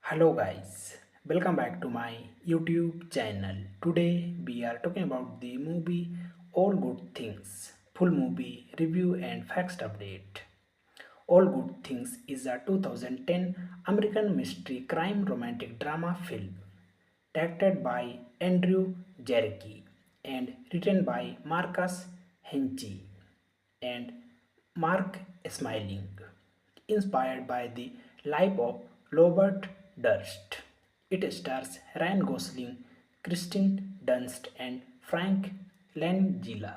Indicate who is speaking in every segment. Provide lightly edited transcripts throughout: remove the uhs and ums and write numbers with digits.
Speaker 1: Hello guys, welcome back to my YouTube channel. Today we are talking about the movie All Good Things, full movie review and facts update. All Good Things is a 2010 American mystery crime romantic drama film directed by Andrew Jarecki and written by Marcus Henke and Mark Smiling, inspired by the life of Robert Durst. It stars Ryan Gosling, Kristen Dunst, and Frank Langella.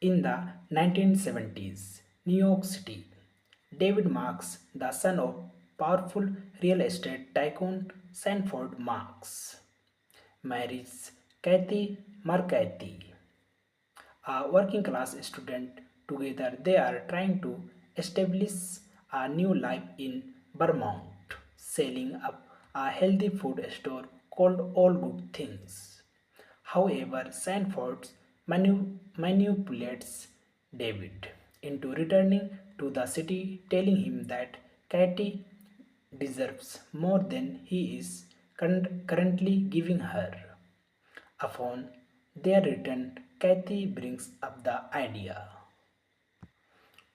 Speaker 1: In the 1970s, New York City, David Marks, the son of powerful real estate tycoon Sanford Marks, marries Kathy McCarthy, a working class student. Together, they are trying to establish a new life in Vermont, selling up a healthy food store called All Good Things. However, Sanford manipulates David into returning to the city, telling him that Katie deserves more than he is currently giving her. Upon their return, Kathy brings up the idea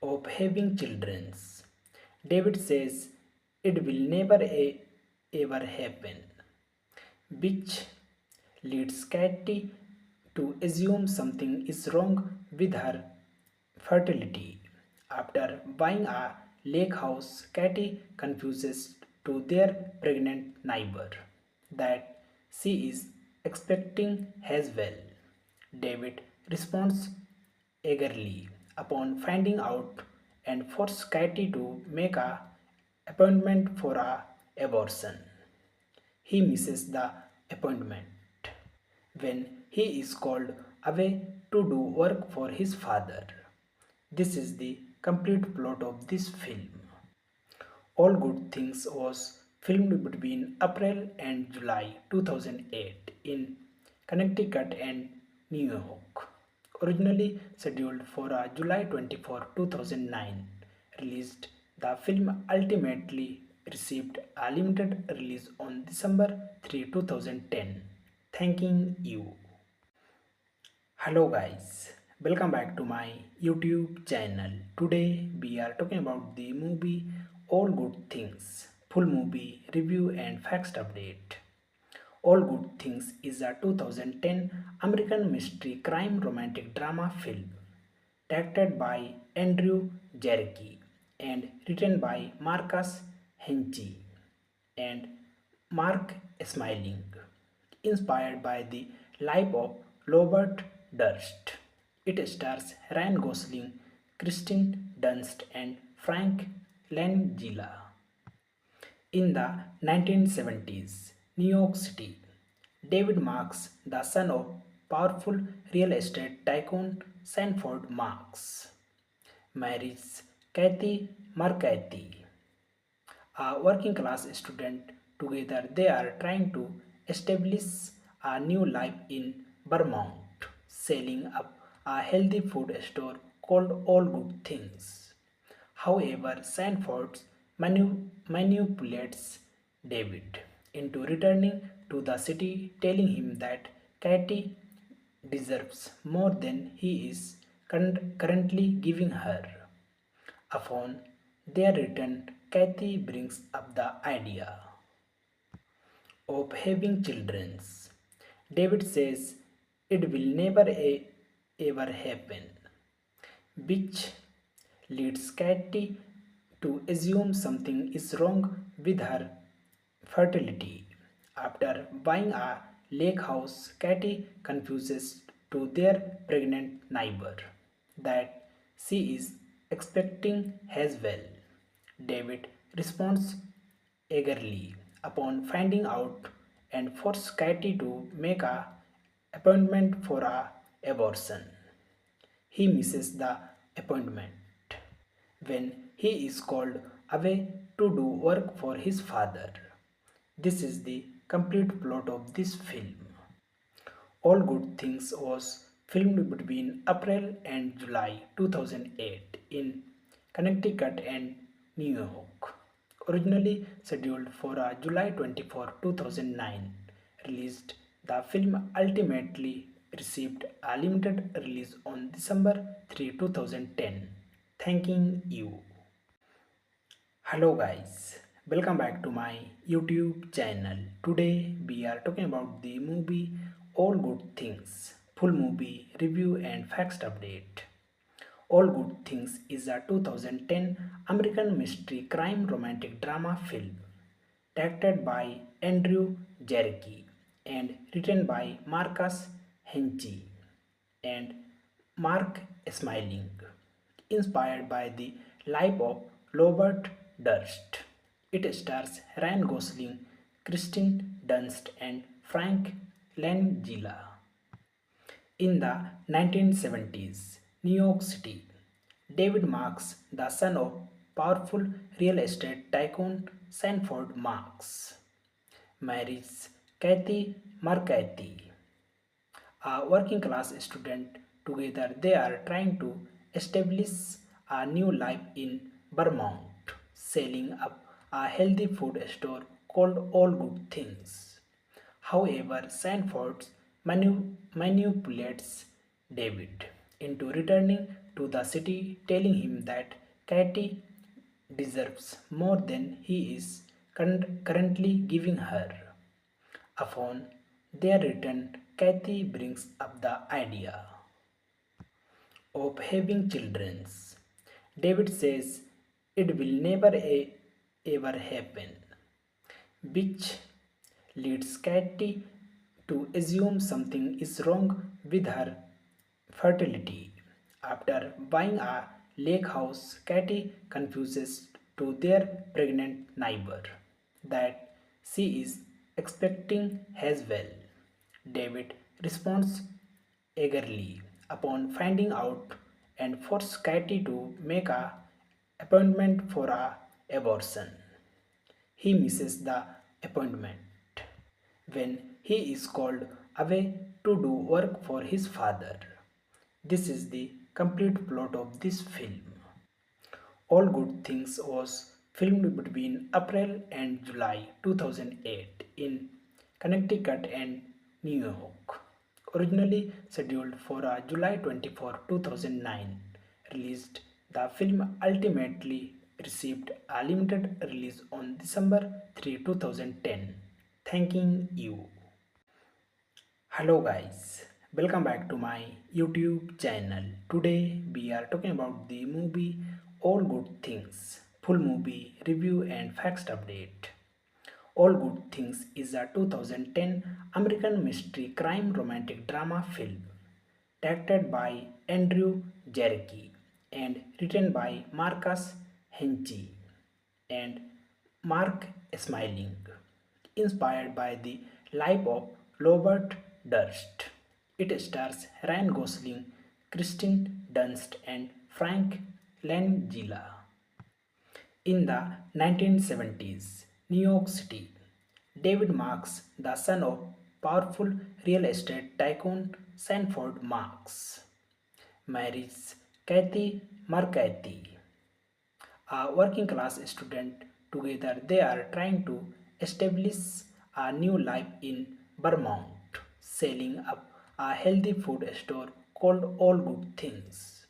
Speaker 1: of having children. David says it will never ever happen, which leads Kathy to assume something is wrong with her fertility. After buying a lake house, Kathy confuses to their pregnant neighbor that she is expecting as well. David responds eagerly upon finding out and forces Kathy to make a appointment for a abortion. He misses the appointment when he is called away to do work for his father. This is the complete plot of this film. All Good Things was filmed between April and July 2008 in Connecticut and New York. Originally scheduled for a July 24, 2009 released, the film ultimately received a limited release on December 3, 2010. Thanking you. Hello guys, welcome back to my YouTube channel. Today we are talking about the movie All Good Things, full movie review and facts update. All Good Things is a 2010 American mystery crime romantic drama film directed by Andrew Jarecki and written by Marcus Henke and Mark Smiling, inspired by the life of Robert Durst. It stars Ryan Gosling, Kristen Dunst, and Frank Langella. In the 1970s, New York City, David Marks, the son of powerful real estate tycoon Sanford Marks, marries Kathy McCarthy, a working class student. Together, they are trying to establish a new life in Vermont, selling up a healthy food store called All Good Things. However, Sanford manipulates David into returning to the city, telling him that Katie deserves more than he is currently giving her. Upon their return, Kathy brings up the idea of having children. David says it will never ever happen, which leads Kathy to assume something is wrong with her fertility. After buying a lake house, Kathy confuses to their pregnant neighbor that she is expecting as well. David responds eagerly upon finding out and forces Katie to make a appointment for a abortion. He misses the appointment when he is called away to do work for his father. This is the complete plot of this film. All Good Things was filmed between April and July 2008 in Connecticut and New York. Originally scheduled for a July 24, 2009 released, the film ultimately received a limited release on December 3, 2010. Thanking you. Hello guys, welcome back to my YouTube channel. Today we are talking about the movie All Good Things, full movie review and facts update. All Good Things is a 2010 American mystery crime romantic drama film directed by Andrew Jarecki and written by Marcus Henke and Mark Smiling, inspired by the life of Robert Durst. It stars Ryan Gosling, Kristen Dunst, and Frank Langella. In the 1970s, New York City, David Marks, the son of powerful real estate tycoon Sanford Marks, marries Kathy McCarthy, a working class student. Together, they are trying to establish a new life in Vermont, selling up a healthy food store called All Good Things. However, Sanford manipulates David into returning to the city, telling him that Katie deserves more than he is currently giving her. Upon their return, Kathy brings up the idea of having children. David says it will never ever happen, which leads Katie to assume something is wrong with her fertility. After buying a lake house, Katie confuses to their pregnant neighbor that she is expecting as well. David responds eagerly upon finding out and forces Katie to make a appointment for a abortion. He misses the appointment when he is called away to do work for his father. This is the complete plot of this film. All Good Things was filmed between April and July 2008 in Connecticut and New York. Originally scheduled for a July 24, 2009 released, the film ultimately received a limited release on December 3, 2010. Thanking you. Hello guys, welcome back to my YouTube channel. Today we are talking about the movie All Good Things, full movie review and facts update. All Good Things is a 2010 American mystery crime romantic drama film directed by Andrew Jarecki and written by Marcus Henke and Mark Smiling, inspired by the life of Robert Durst. It stars Ryan Gosling, Kristen Dunst, and Frank Langella. In the 1970s, New York City, David Marks, the son of powerful real estate tycoon Sanford Marks, marries Kathy McCarthy, a working class student. Together, they are trying to establish a new life in Vermont, selling up a healthy food store called All Good Things.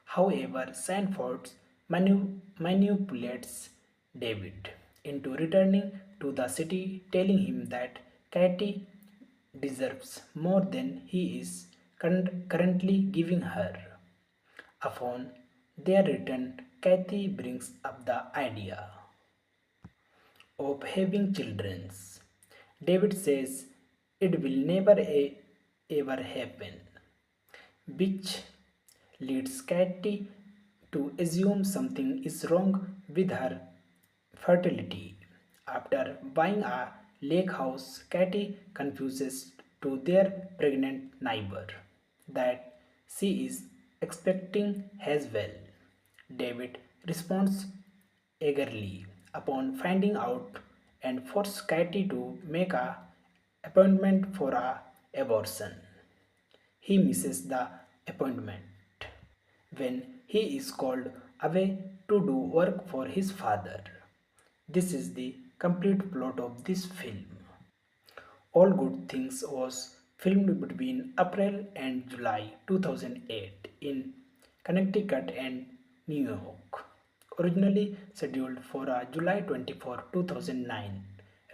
Speaker 1: However, Sanford manipulates David into returning to the city, telling him that Katie deserves more than he is currently giving her. Upon their return, Kathy brings up the idea of having children. David says it will never ever happen, which leads Katie to assume something is wrong with her fertility. After buying a lake house, Katie confuses to their pregnant neighbor that she is expecting as well. David responds eagerly upon finding out and forces Katie to make a appointment for a abortion. He misses the appointment when he is called away to do work for his father. This is the complete plot of this film. All Good Things was filmed between April and July 2008 in Connecticut and New York. Originally scheduled for a July 24, 2009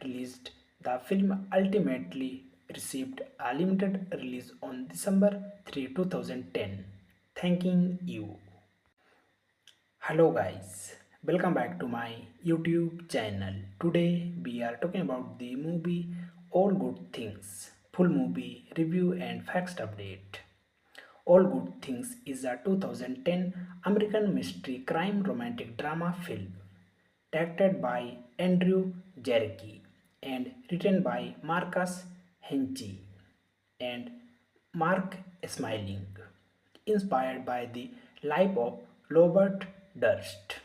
Speaker 1: release, the film ultimately received a limited release on December 3, 2010. Thanking you. Hello guys, welcome back to my YouTube channel. Today we are talking about the movie All Good Things, full movie review and facts update. All Good Things is a 2010 American mystery crime romantic drama film directed by Andrew Jarecki and written by Marcus Henke and Mark Smiling, inspired by the life of Robert Durst.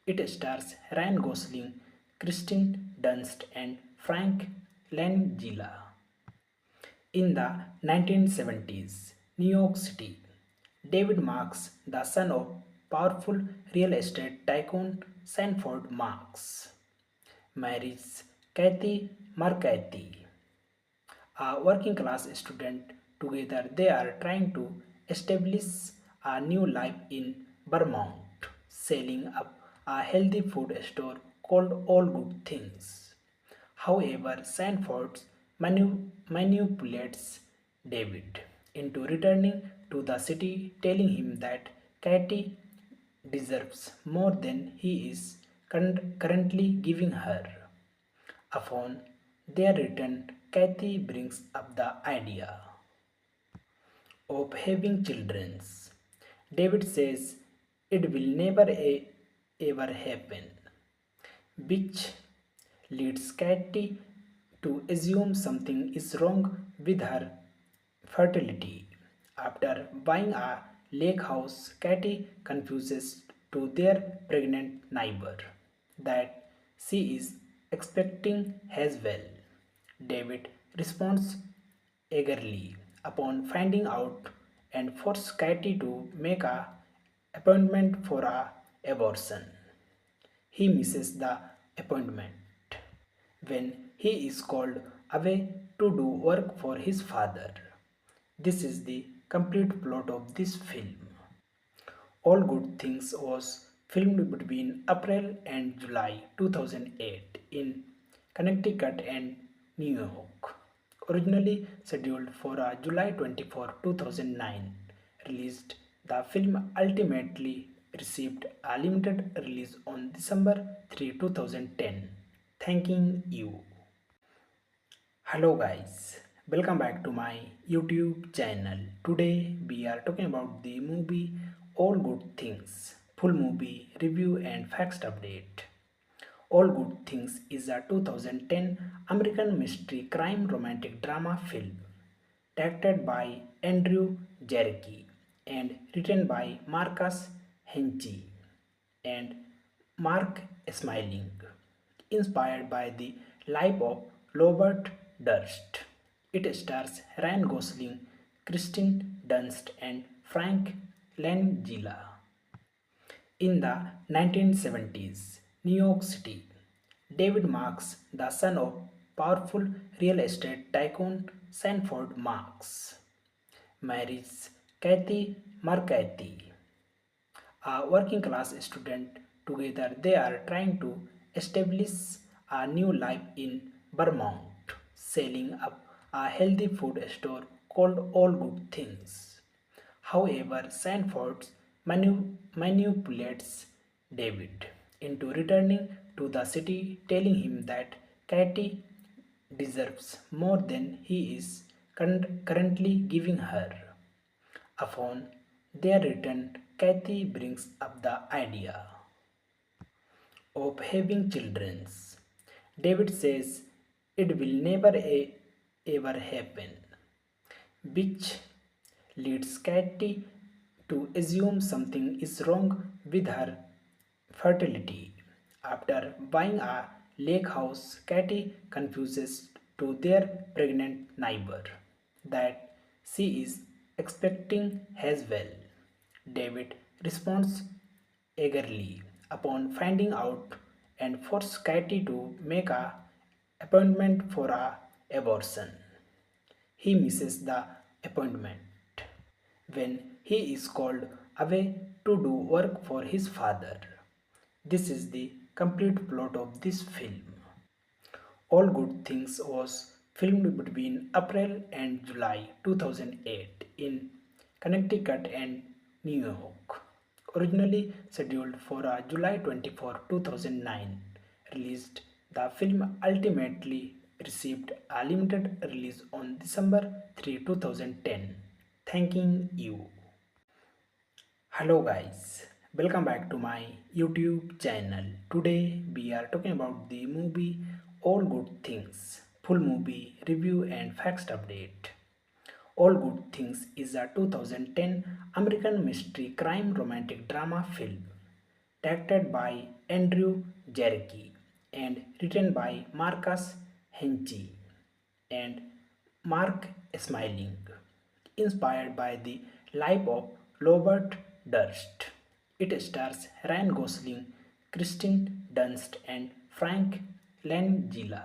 Speaker 1: It stars Ryan Gosling, Kristen Dunst, and Frank Langella. In the 1970s, New York City, David Marks, the son of powerful real estate tycoon Sanford Marks, marries Kathy McCarthy, a working class student. Together, they are trying to establish a new life in Vermont, selling up a healthy food store called All Good Things. However, Sanford manipulates David into returning to the city, telling him that Katie deserves more than he is currently giving her. Upon their return, Kathy brings up the idea of having children. David says it will never ever happen, which leads Katie to assume something is wrong with her fertility. After buying a lake house, Katie confuses to their pregnant neighbor that she is expecting as well. David responds eagerly upon finding out and forces Katie to make a appointment for a abortion. He misses the appointment when he is called away to do work for his father. This is the complete plot of this film. All Good Things was filmed between April and July 2008 in Connecticut and New York. Originally scheduled for a July 24, 2009 release, the film ultimately received a limited release on December 3, 2010. Thanking you. Hello guys, welcome back to my YouTube channel. Today we are talking about the movie All Good Things, full movie review and facts update. All Good Things is a 2010 American mystery crime romantic drama film directed by Andrew Jarecki and written by Marcus Henke and Mark Smiling, inspired by the life of Robert Durst. It stars Ryan Gosling, Kristen Dunst, and Frank Langella. In the 1970s, New York City, David Marks, the son of powerful real estate tycoon Sanford Marks, marries Kathy McCarthy, a working class student. Together, they are trying to establish a new life in Vermont, selling up a healthy food store called All Good Things. However, Sanford manipulates David into returning to the city, telling him that Katie deserves more than he is currently giving her. Upon their return, Kathy brings up the idea of having children. David says it will never ever happen, which leads Katie to assume something is wrong with her fertility. After buying a lake house, Katie confuses to their pregnant neighbor that she is expecting as well. David responds eagerly upon finding out and force Katie to make a appointment for a abortion. He misses the appointment when he is called away to do work for his father. This is the complete plot of this film. All Good Things was filmed between April and July 2008 in Connecticut and New York. Originally scheduled for a July 24, 2009 release, the film ultimately received a limited release on December 3, 2010. Thanking you. Hello guys, welcome back to my YouTube channel. Today we are talking about the movie All Good Things, full movie review and facts update. All Good Things is a 2010 American mystery crime romantic drama film directed by Andrew Jarecki and written by Marcus Henke and Mark Smiling, inspired by the life of Robert Durst. It stars Ryan Gosling, Kristen Dunst, and Frank Langella.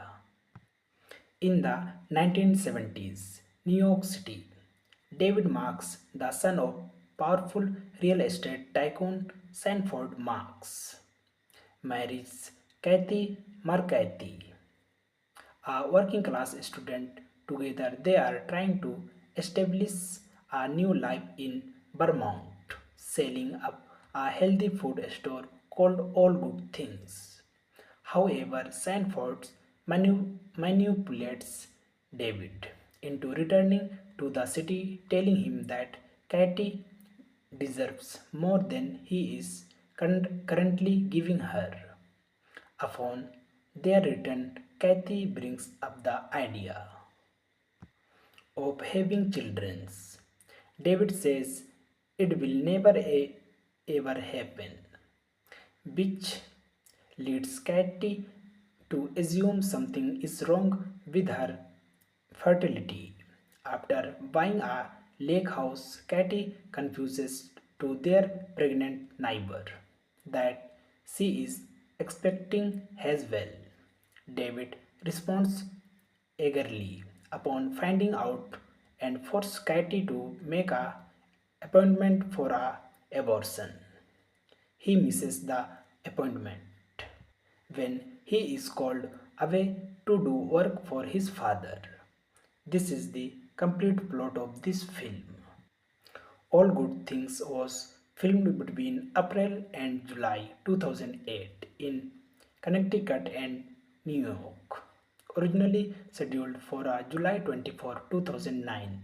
Speaker 1: In the 1970s, New York City, David Marks, the son of powerful real estate tycoon Sanford Marks, marries Kathy McCarthy, a working class student. Together, they are trying to establish a new life in Vermont, selling up a healthy food store called All Good Things. However, Sanford manipulates David into returning to the city, telling him that Katie deserves more than he is currently giving her. Upon their return, Kathy brings up the idea of having children. David says it will never ever happen, which leads Katie to assume something is wrong with her fertility. After buying a lake house, Katie confuses to their pregnant neighbor that she is expecting as well. David responds eagerly upon finding out and forces Katie to make a appointment for a abortion. He misses the appointment when he is called away to do work for his father. This is the complete plot of this film. All Good Things was filmed between April and July 2008 in Connecticut and New York. Originally scheduled for a July 24, 2009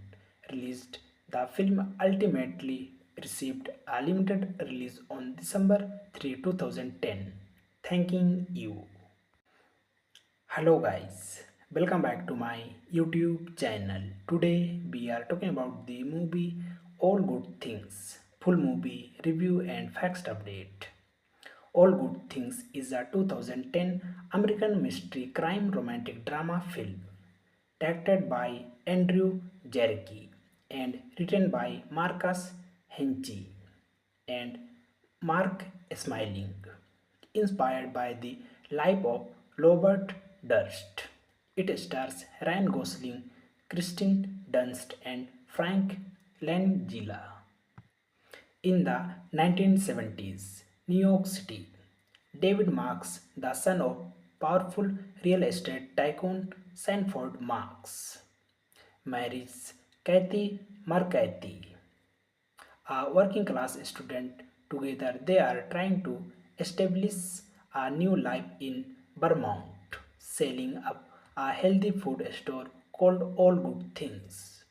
Speaker 1: release, the film ultimately received a limited release on December 3, 2010. Thanking you. Hello guys, welcome back to my YouTube channel. Today we are talking about the movie All Good Things, full movie review and facts update. All Good Things is a 2010 American mystery crime romantic drama film directed by Andrew Jarecki and written by Marcus Henke and Mark Smiling, inspired by the life of Robert Durst. It stars Ryan Gosling, Kristen Dunst, and Frank Langella. In the 1970s, New York City, David Marks, the son of powerful real estate tycoon Sanford Marks, marries Kathy McCarthy, a working class student. Together, they are trying to establish a new life in Vermont, selling up a healthy food store called All Good Things.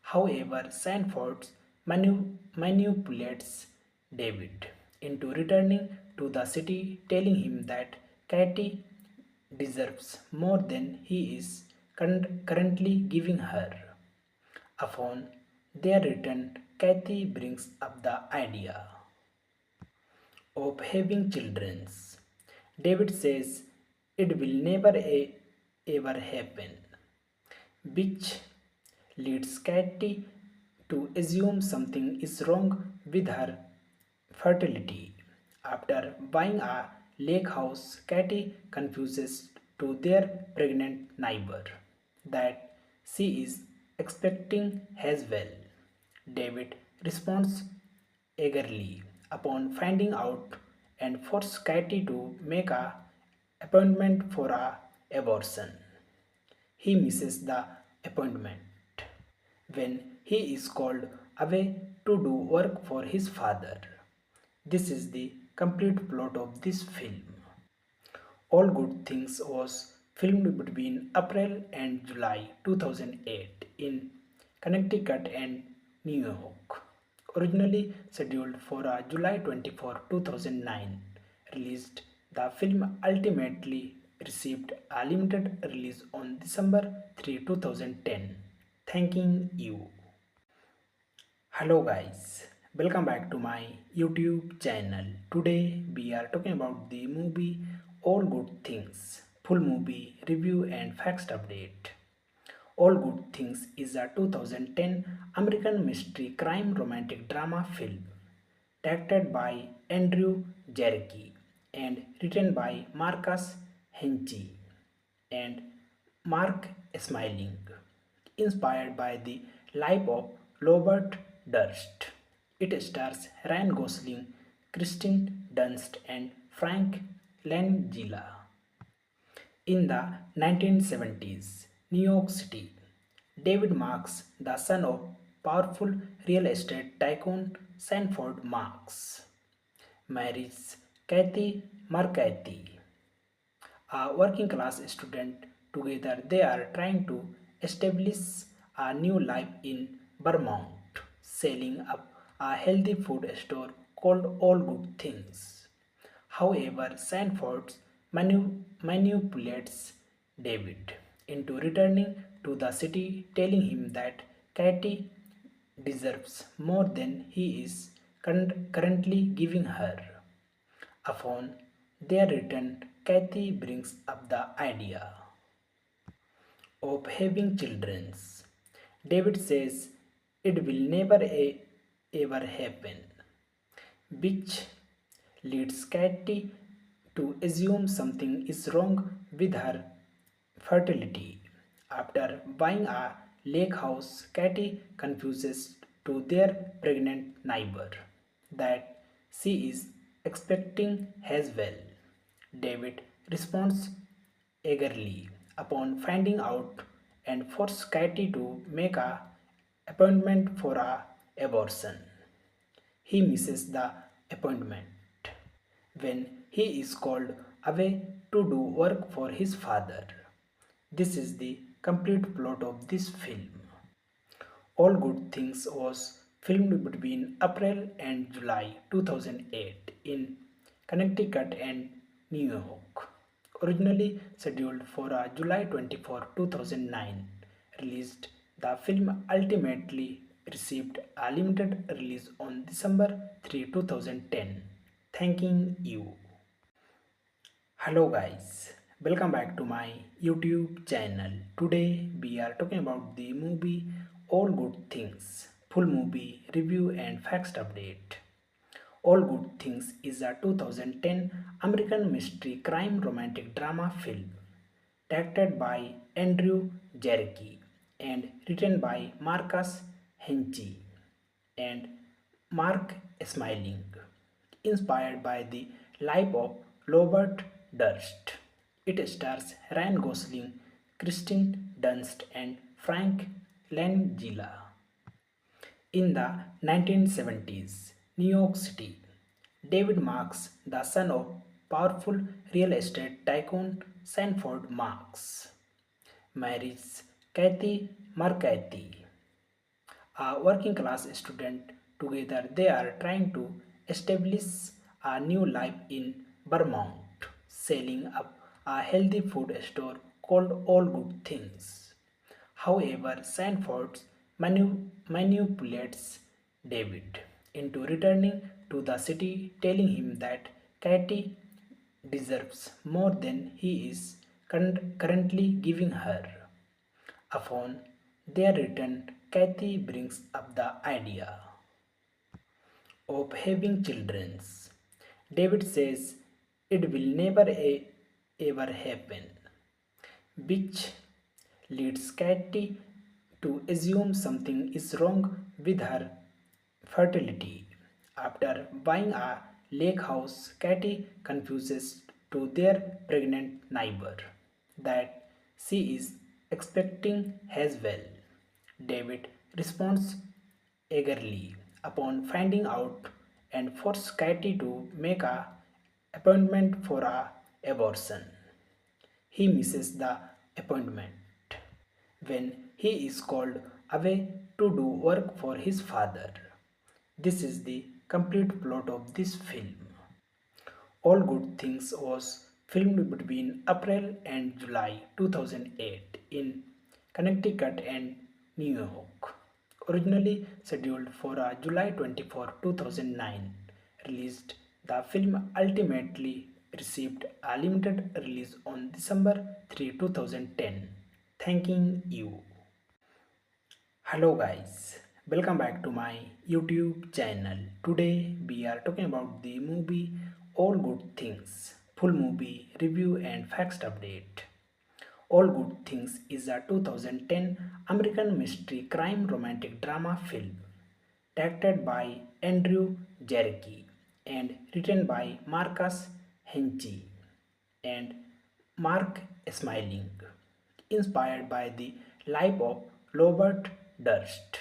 Speaker 1: However, Sanford manipulates David into returning to the city, telling him that Katie deserves more than he is currently giving her. Upon their return, Kathy brings up the idea of having children. David says it will never ever happen, which leads Katie to assume something is wrong with her fertility. After buying a lake house, Katie confuses to their pregnant neighbor that she is expecting as well. David responds eagerly upon finding out and forces Katie to make a appointment for a abortion. He misses the appointment when he is called away to do work for his father. This is the complete plot of this film. All Good Things was filmed between April and July 2008 in Connecticut and New York. Originally scheduled for a July 24, 2009 released, the film ultimately received a limited release on December 3, 2010. Thanking you. Hello guys, welcome back to my YouTube channel. Today we are talking about the movie All Good Things, full movie review and facts update. All Good Things is a 2010 American mystery crime romantic drama film directed by Andrew Jarecki and written by Marcus Henke and Mark Smiling, inspired by the life of Robert Durst. It stars Ryan Gosling, Kristen Dunst, and Frank Langella. In the 1970s, New York City, David Marks, the son of powerful real estate tycoon Sanford Marks, marries Kathy McCarthy, a working class student. Together, they are trying to establish a new life in Vermont, selling up a healthy food store called All Good Things. However, Sanford manipulates David into returning to the city, telling him that Katie deserves more than he is currently giving her. Upon their return, Kathy brings up the idea of having children. David says it will never ever happen, which leads Katie to assume something is wrong with her fertility. After buying a lake house, Katie confuses to their pregnant neighbor that she is expecting as well. David responds eagerly upon finding out and forces Katie to make a appointment for a abortion. He misses the appointment when he is called away to do work for his father. This is the complete plot of this film. All Good Things was filmed between April and July 2008 in Connecticut and New York. Originally scheduled for a July 24, 2009 released, the film ultimately received a limited release on December 3, 2010. Thanking you. Hello guys, welcome back to my YouTube channel. Today we are talking about the movie All Good Things, full movie review and facts update. All Good Things is a 2010 American mystery crime romantic drama film directed by Andrew Jarecki and written by Marcus Henke and Mark Smiling, inspired by the life of Robert Durst. It stars Ryan Gosling, Kristen Dunst, and Frank Langella. In the 1970s, New York City, David Marks, the son of powerful real estate tycoon Sanford Marks, marries Kathy McCarthy, a working class student. Together, they are trying to establish a new life in Vermont, selling up a healthy food store called All Good Things. However, Sanford manipulates David into returning to the city, telling him that Katie deserves more than he is currently giving her. Upon their return, Kathy brings up the idea of having children. David says it will never ever happen, which leads Katie to assume something is wrong with her fertility. After buying a lake house, Katie confuses to their pregnant neighbor that she is expecting as well. David responds eagerly upon finding out and forces Katie to make a appointment for a abortion. He misses the appointment when he is called away to do work for his father. This is the complete plot of this film. All Good Things was filmed between April and July 2008 in Connecticut and New York. Originally scheduled for a July 24, 2009 released, the film ultimately received a limited release on December 3, 2010. Thanking you. Hello guys, welcome back to my YouTube channel. Today we are talking about the movie All Good Things, full movie review and facts update. All Good Things is a 2010 American mystery crime romantic drama film directed by Andrew Jarecki and written by Marcus Henke and Mark Smiling, inspired by the life of Robert Durst.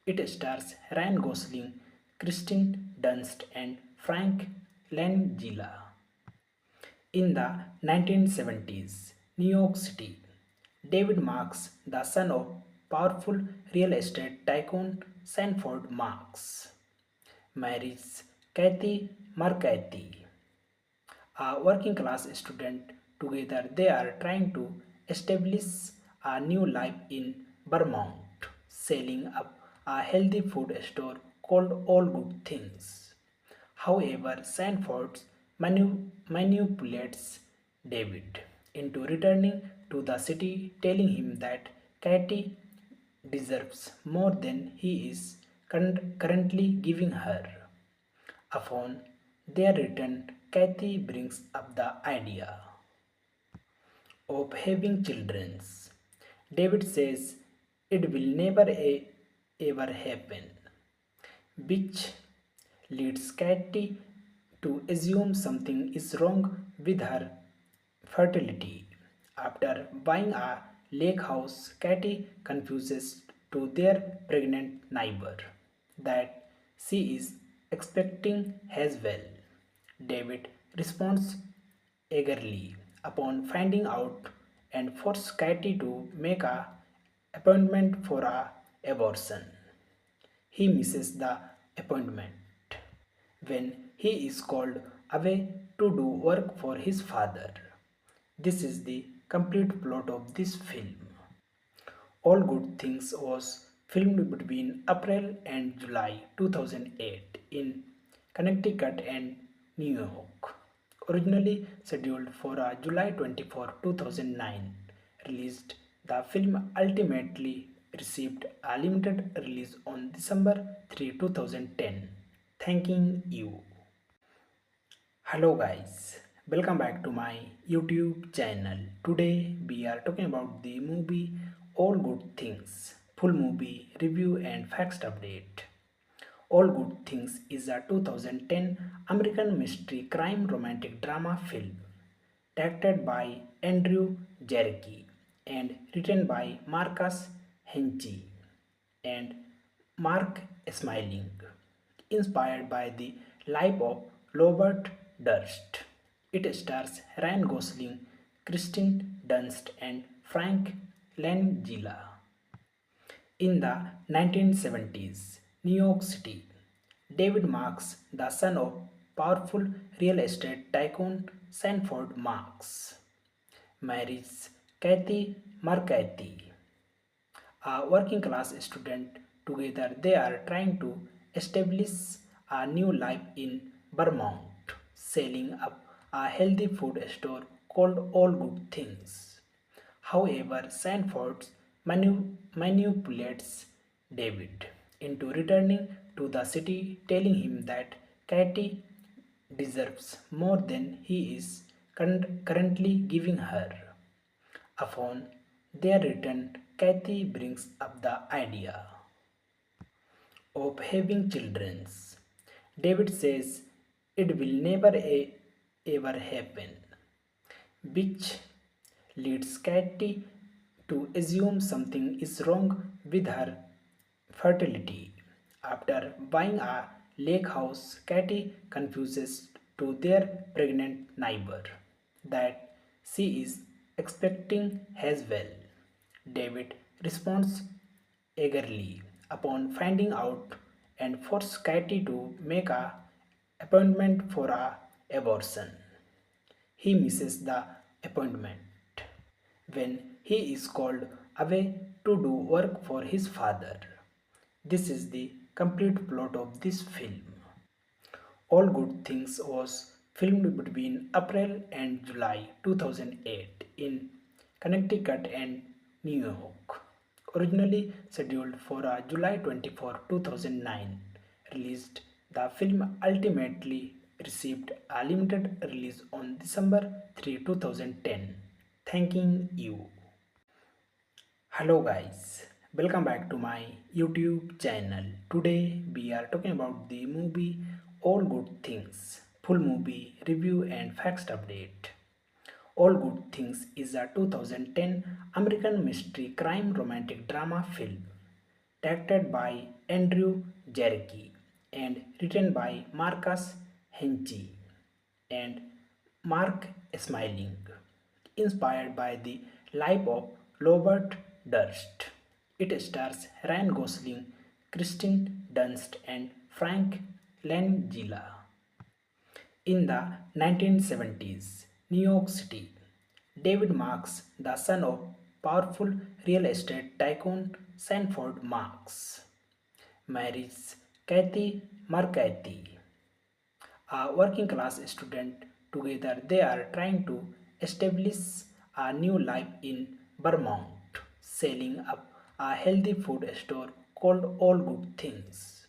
Speaker 1: It stars Ryan Gosling, Kristen Dunst, and Frank Langella. In the 1970s, New York City, David Marks, the son of powerful real estate tycoon Sanford Marks, marries Kathy McCarthy, a working class student. Together, they are trying to establish a new life in Vermont, selling up a healthy food store called All Good Things. However, Sanford manipulates David into returning to the city, telling him that Katie deserves more than he is currently giving her. Upon their return, Kathy brings up the idea of having children. David says it will never ever happen, which leads Katie to assume something is wrong with her fertility. After buying a lake house, Katie confuses to their pregnant neighbor that she is expecting as well. David responds eagerly upon finding out and forces Katie to make a appointment for a abortion. He misses the appointment when he is called away to do work for his father. This is the complete plot of this film. All Good Things was filmed between April and July 2008 in Connecticut and New York. Originally scheduled for a July 24, 2009 released, the film ultimately received a limited release on December 3, 2010. Thanking you. Hello guys, welcome back to my YouTube channel. Today we are talking about the movie All Good Things, full movie review and facts update. All Good Things is a 2010 American mystery crime romantic drama film directed by Andrew Jarecki and written by Marcus Henke and Mark Smiling, inspired by the life of Robert Durst. It stars Ryan Gosling, Kristen Dunst, and Frank Langella. In the 1970s, New York City, David Marks, the son of powerful real estate tycoon Sanford Marks, marries Kathy McCarthy, a working class student. Together, they are trying to establish a new life in Vermont, selling up a healthy food store called All Good Things. However, Sanford manipulates David into returning to the city, telling him that Katie deserves more than he is currently giving her. Upon their return, Kathy brings up the idea of having children. David says it will never ever happen, which leads Katie to assume something is wrong with her fertility. After buying a lake house, Katie confuses to their pregnant neighbor that she is expecting as well. David responds eagerly upon finding out and forces Katie to make a appointment for a abortion. He misses the appointment when he is called away to do work for his father. This is the complete plot of this film. All Good Things was filmed between April and July 2008 in Connecticut and New York. Originally scheduled for a July 24, 2009 released, the film ultimately received a limited release on December 3, 2010. Thanking you. Hello guys, welcome back to my YouTube channel. Today we are talking about the movie All Good Things, full movie review and facts update. All Good Things is a 2010 American mystery crime romantic drama film directed by Andrew Jarecki and written by Marcus Henke and Mark Smiling, inspired by the life of Robert Durst. It stars Ryan Gosling, Kristen Dunst, and Frank Langella. In the 1970s, New York City, David Marks, the son of powerful real estate tycoon Sanford Marks, marries Kathy McCarthy, a working class student. Together, they are trying to establish a new life in Vermont, selling up a healthy food store called All Good Things.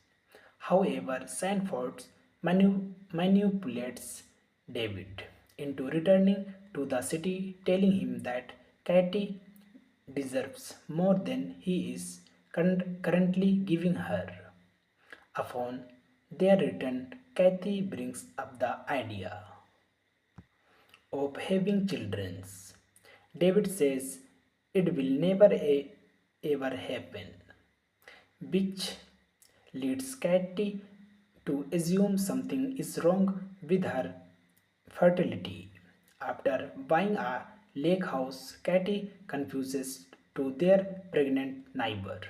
Speaker 1: However, Sanford manipulates David into returning to the city, telling him that Katie deserves more than he is currently giving her. Upon their return, Kathy brings up the idea of having children. David says it will never ever happen, which leads Katie to assume something is wrong with her fertility. After buying a lake house, Katie confuses to their pregnant neighbor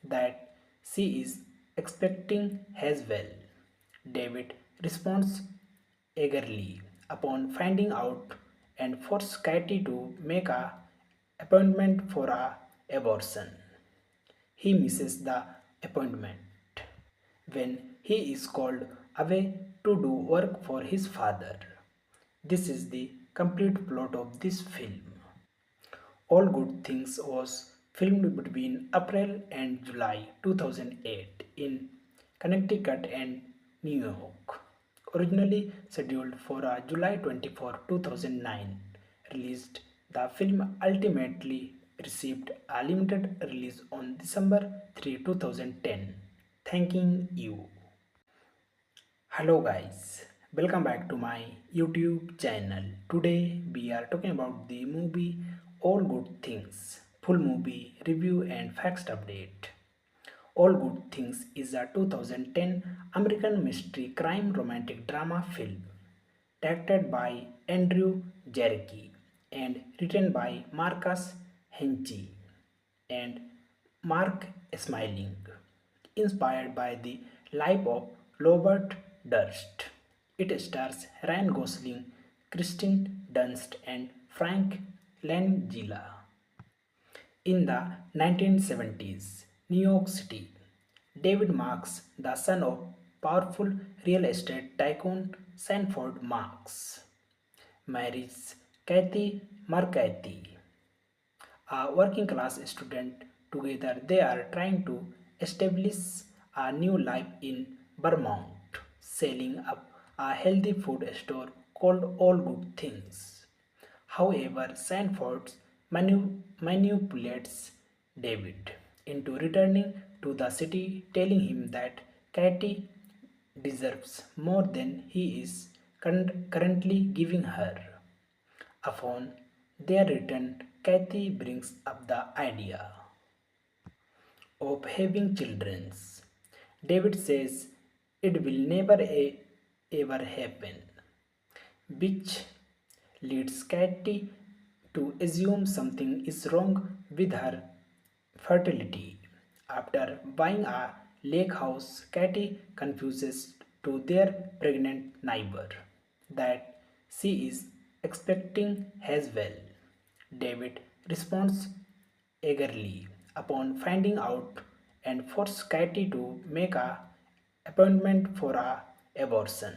Speaker 1: that she is expecting as well. David responds eagerly upon finding out and forces Katie to make a appointment for a abortion. He misses the appointment when he is called away to do work for his father. This is the complete plot of this film. All Good Things was filmed between April and July 2008 in Connecticut and New York. Originally scheduled for a July 24, 2009 released, the film ultimately received a limited release on December 3, 2010. Thanking you. Hello guys, welcome back to my YouTube channel. Today we are talking about the movie All Good Things, full movie review and facts update. All Good Things is a 2010 American mystery crime romantic drama film directed by Andrew Jarecki and written by Marcus Henke and Mark Smiling, inspired by the life of Robert Durst. It stars Ryan Gosling, Kristen Dunst, and Frank Langella. In the 1970s, New York City, David Marks, the son of powerful real estate tycoon Sanford Marks, marries Kathy McCarthy, a working class student. Together, they are trying to establish a new life in Vermont, selling up a healthy food store called All Good Things. However, Sanford manipulates David into returning to the city, telling him that Katie deserves more than he is currently giving her. Upon their return, Kathy brings up the idea of having children. David says it will never ever happen, which leads Katie to assume something is wrong with her fertility. After buying a lake house, Katie confuses to their pregnant neighbor that she is expecting as well. David responds eagerly upon finding out and forces Katie to make a appointment for a abortion.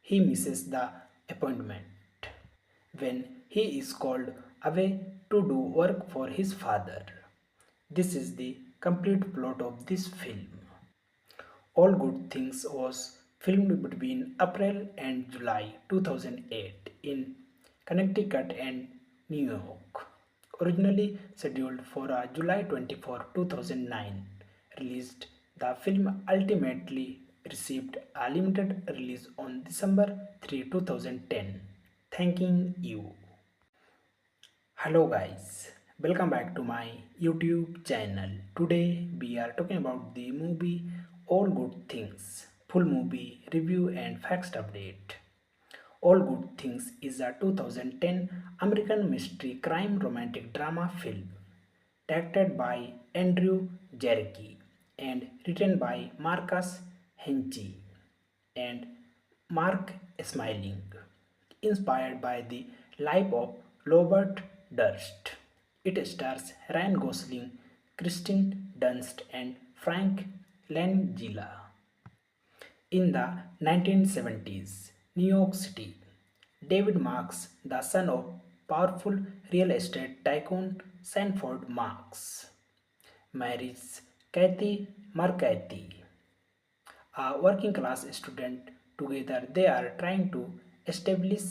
Speaker 1: He misses the appointment when he is called away to do work for his father. This is the complete plot of this film. All Good Things was filmed between April and July 2008 in Connecticut and New York. Originally scheduled for a July 24, 2009 released, the film ultimately received a limited release on December 3, 2010. Thanking you. Hello guys, welcome back to my YouTube channel. Today we are talking about the movie All Good Things, full movie review and facts update. All Good Things is a 2010 American mystery crime romantic drama film directed by Andrew Jarecki and written by Marcus Henke and Mark Smiling, inspired by the life of Robert Durst. It stars Ryan Gosling, Kristen Dunst, and Frank Langella. In the 1970s, New York City, David Marks, the son of powerful real estate tycoon Sanford Marks, marries Kathy McCarthy, a working class student. Together, they are trying to establish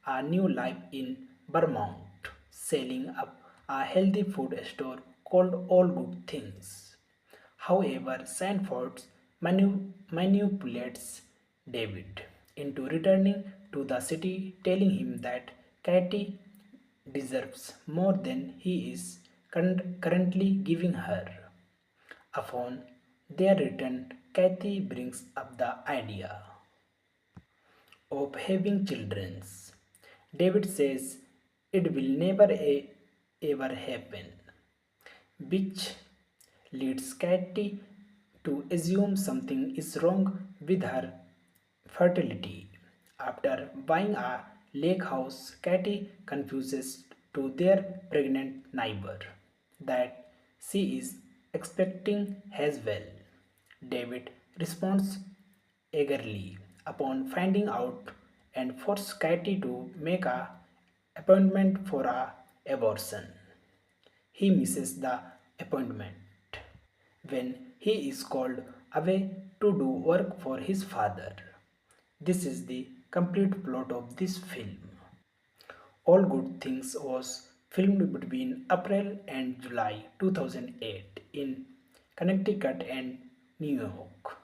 Speaker 1: a new life in Vermont, selling up a healthy food store called All Good Things. However, Sanford manipulates David into returning to the city, telling him that Katie deserves more than he is currently giving her. Upon their return, Kathy brings up the idea of having children. David says it will never ever happen, which leads Katie to assume something is wrong with her fertility. After buying a lake house, Katie confuses to their pregnant neighbor that she is expecting as well. David responds eagerly upon finding out and forces Katie to make a appointment for a abortion. He misses the appointment when he is called away to do work for his father. This is the complete plot of this film. All Good Things was filmed between April and July 2008 in Connecticut and New York.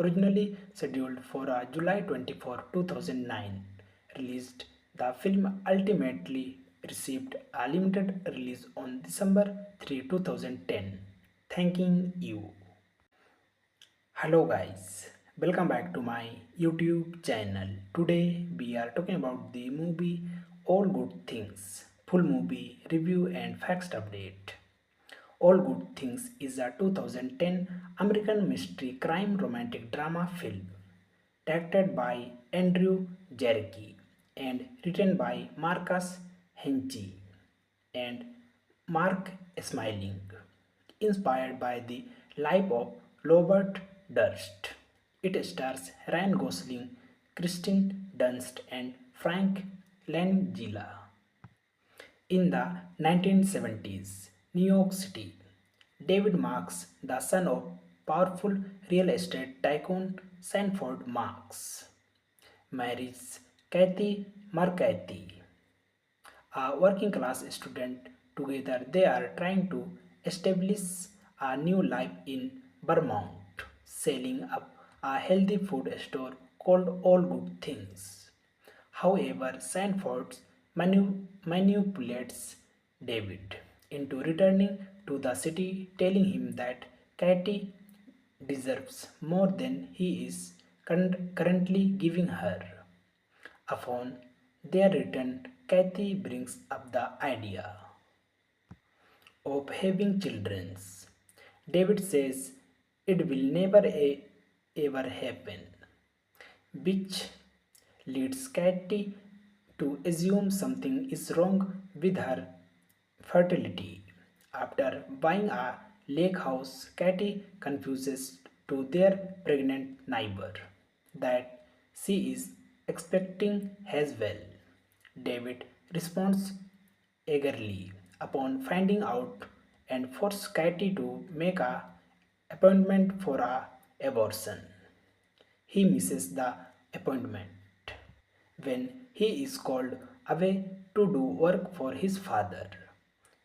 Speaker 1: Originally scheduled for a July 24, 2009 released, the film ultimately received a limited release on December 3, 2010. Thanking you. Hello guys, welcome back to my YouTube channel. Today we are talking about the movie All Good Things, full movie review and facts update. All Good Things is a 2010 American mystery crime romantic drama film directed by Andrew Jarecki and written by Marcus Henke and Mark Smiling, inspired by the life of Robert Durst. It stars Ryan Gosling, Kristen Dunst, and Frank Langella. In the 1970s, New York City, David Marks, the son of powerful real estate tycoon Sanford Marks, marries Kathy McCarthy, a working class student. Together, they are trying to establish a new life in Vermont, selling up a healthy food store called All Good Things. However, Sanford manipulates David into returning to the city, telling him that Katie deserves more than he is currently giving her. Upon their return, Kathy brings up the idea of having children. David says it will never ever happen, which leads Katie to assume something is wrong with her fertility. After buying a lake house, Katie confuses to their pregnant neighbor that she is expecting as well. David responds eagerly upon finding out and forces Katie to make a appointment for a abortion. He misses the appointment when he is called away to do work for his father.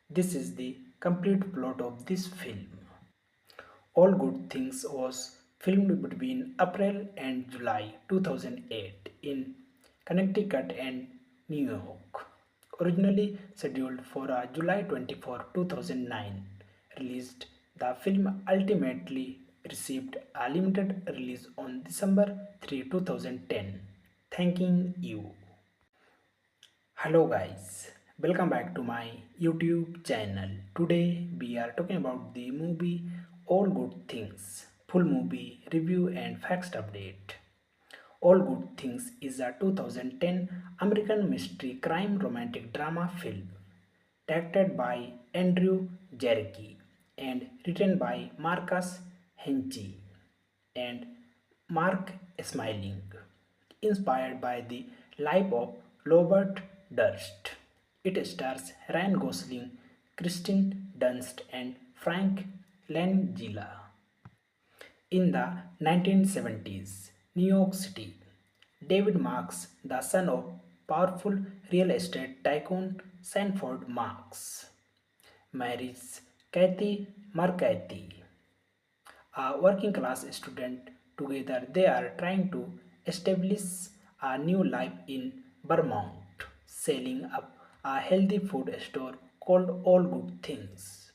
Speaker 1: This is the complete plot of this film. All Good Things was filmed between April and July 2008 in Connecticut and New York. Originally scheduled for a July 24, 2009 released, the film ultimately received a limited release on December 3, 2010. Thanking you. Hello guys, welcome back to my YouTube channel. Today we are talking about the movie All Good Things, full movie review and facts update. All Good Things is a 2010 American mystery crime romantic drama film directed by Andrew Jarecki and written by Marcus Henke and Mark Smiling, inspired by the life of Robert Durst. It stars Ryan Gosling, Kristen Dunst, and Frank Langella. In the 1970s, New York City, David Marks, the son of powerful real estate tycoon Sanford Marks, marries Kathy McCarthy, a working class student. Together, they are trying to establish a new life in Vermont, selling up a healthy food store called All Good Things.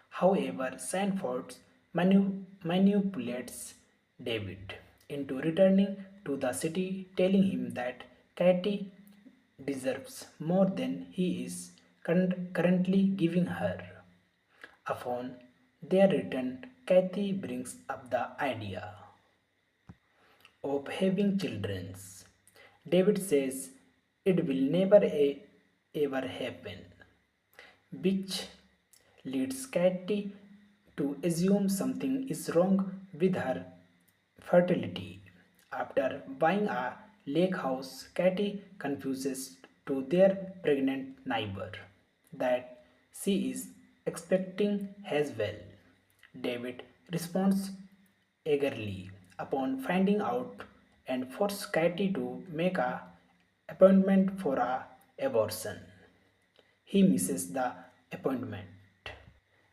Speaker 1: However, Sanford manipulates David into returning to the city, telling him that Katie deserves more than he is currently giving her. Upon their return, Kathy brings up the idea of having children. David says it will never ever happen, which leads Katie to assume something is wrong with her fertility. After buying a lake house, Katie confuses to their pregnant neighbor that she is expecting as well. David responds eagerly upon finding out and forces Katie to make a appointment for a abortion. He misses the appointment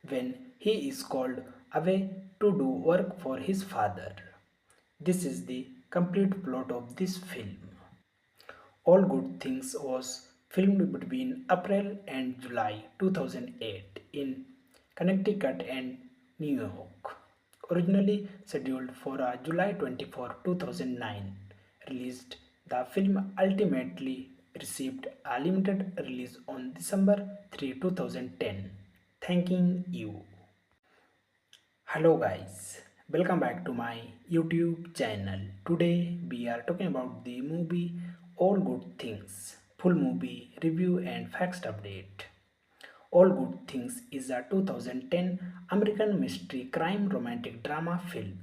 Speaker 1: when he is called away to do work for his father. This is the complete plot of this film. All Good Things was filmed between April and July 2008 in Connecticut and New York. Originally scheduled for a July 24, 2009 released, the film ultimately received a limited release on December 3, 2010. Thanking you. Hello guys, welcome back to my YouTube channel. Today we are talking about the movie All Good Things, full movie review and facts update. All Good Things is a 2010 American mystery crime romantic drama film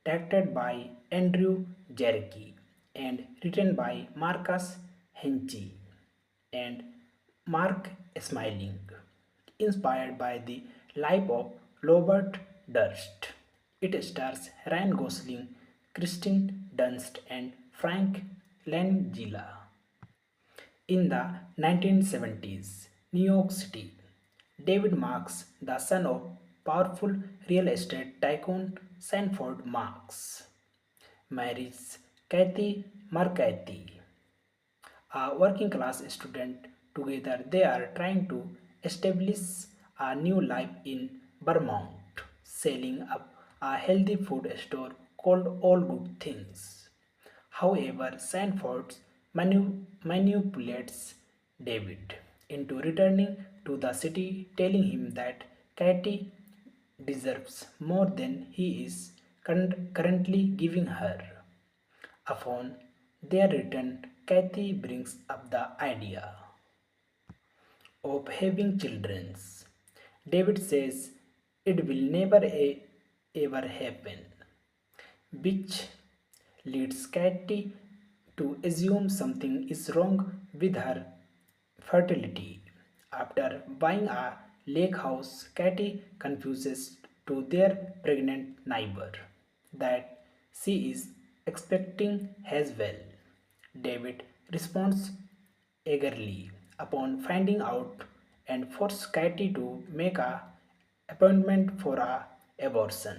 Speaker 1: directed by Andrew Jarecki and written by Marcus Henke and Mark Smiling, inspired by the life of Robert Durst. It stars Ryan Gosling, Kristen Dunst, and Frank Langella. In the 1970s, New York City, David Marks, the son of powerful real estate tycoon Sanford Marks, marries Kathy McCarthy, a working class student. Together, they are trying to establish a new life in Vermont, selling up a healthy food store called All Good Things. However, Sanford manipulates David into returning to the city, telling him that Katie deserves more than he is currently giving her. Upon their return, Kathy brings up the idea of having children. David says it will never ever happen, which leads Katie to assume something is wrong with her fertility. After buying a lake house, Katie confuses to their pregnant neighbor that she is expecting as well. David responds eagerly upon finding out and forces Katie to make a appointment for a abortion.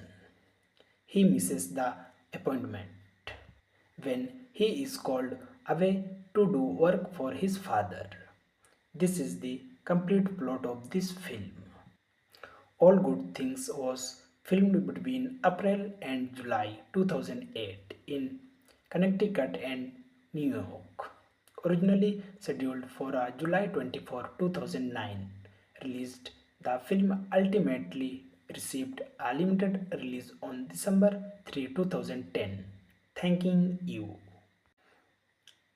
Speaker 1: He misses the appointment when he is called away to do work for his father. This is the complete plot of this film. All Good Things was filmed between April and July 2008 in Connecticut and New York. Originally scheduled for a July 24, 2009 released, the film ultimately received a limited release on December 3, 2010. Thanking you.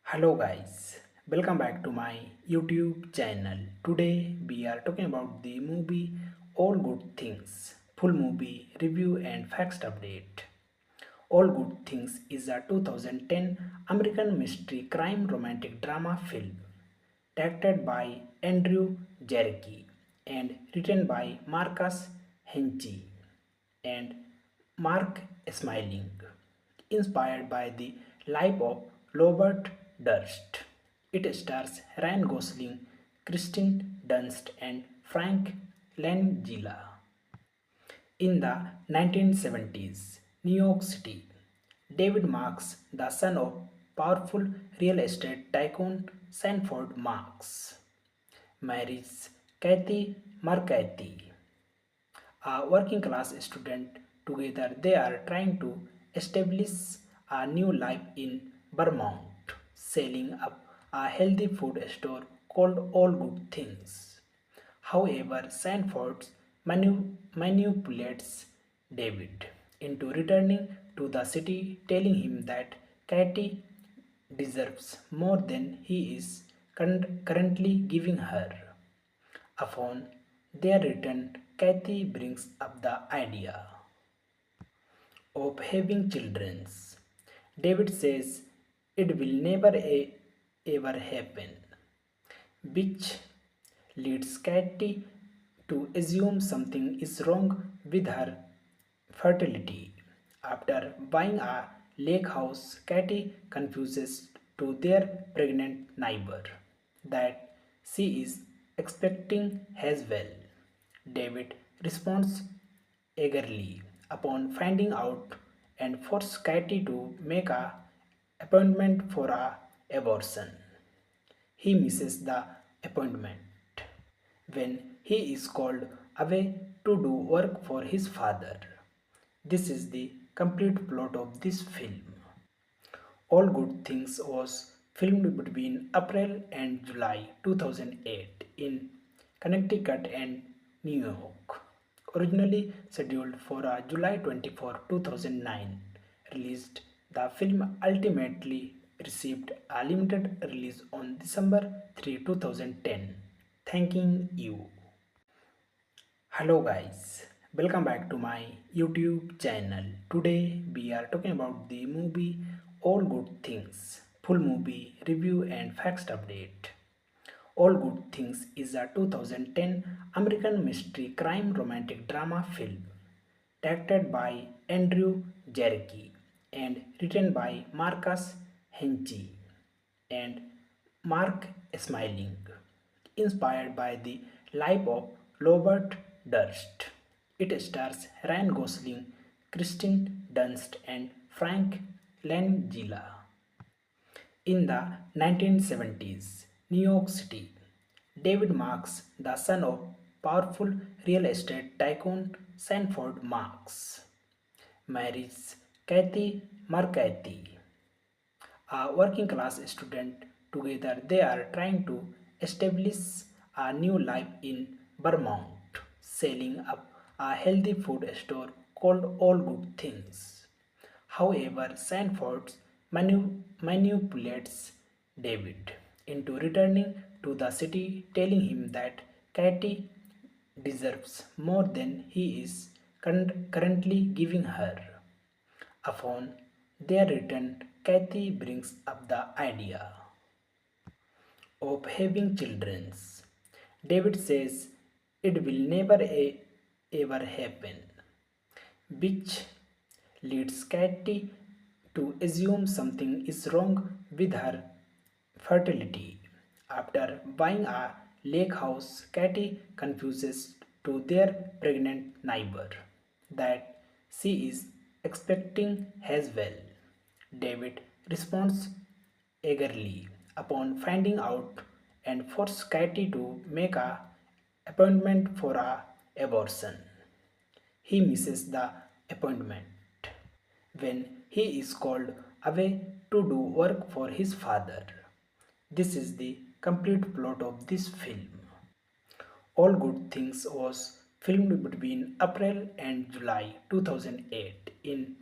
Speaker 1: Hello guys, welcome back to my YouTube channel. Today we are talking about the movie All Good Things, full movie review and facts update. All Good Things is a 2010 American mystery crime romantic drama film directed by Andrew Jarecki and written by Marcus Henke and Mark Smiling, inspired by the life of Robert Durst. It stars Ryan Gosling, Kristen Dunst, and Frank Langella. In the 1970s, New York City, David Marks, the son of powerful real estate tycoon Sanford Marks, marries Kathy McCarthy, a working class student. Together, they are trying to establish a new life in Vermont, selling up a healthy food store called All Good Things. However, Sanford manipulates David into returning to the city, telling him that Katie deserves more than he is currently giving her. Upon their return, Kathy brings up the idea of having children. David says it will never ever happen, which leads Katie to assume something is wrong with her fertility. After buying a lake house, Katie confuses to their pregnant neighbor that she is expecting as well. David responds eagerly upon finding out and forces Katie to make a appointment for a abortion. He misses the appointment when he is called away to do work for his father. This is the complete plot of this film. All Good Things was filmed between April and July 2008 in Connecticut and New York. Originally scheduled for a July 24, 2009 released, the film ultimately received a limited release on December 3, 2010. Thanking you. Hello guys, welcome back to my YouTube channel. Today we are talking about the movie All Good Things, full movie review and facts update. All Good Things is a 2010 American mystery crime romantic drama film directed by Andrew Jarecki and written by Marcus Henke and Mark Smiling, inspired by the life of Robert Durst. It stars Ryan Gosling, Kristen Dunst, and Frank Langella. In the 1970s, New York City, David Marks, the son of powerful real estate tycoon Sanford Marks, marries Kathy McCarthy, a working class student. Together, they are trying to establish a new life in Vermont, selling up a healthy food store called All Good Things. However, Sanford manipulates David into returning to the city, telling him that Katie deserves more than he is currently giving her. Upon their return, Kathy brings up the idea of having children. David says it will never ever happen, which leads Katie to assume something is wrong with her fertility. After buying a lake house, Katie confuses to their pregnant neighbor that she is expecting as well. David responds eagerly upon finding out and forces Katie to make a appointment for a abortion. He misses the appointment when he is called away to do work for his father. This is the complete plot of this film. All Good Things was filmed between April and July 2008 in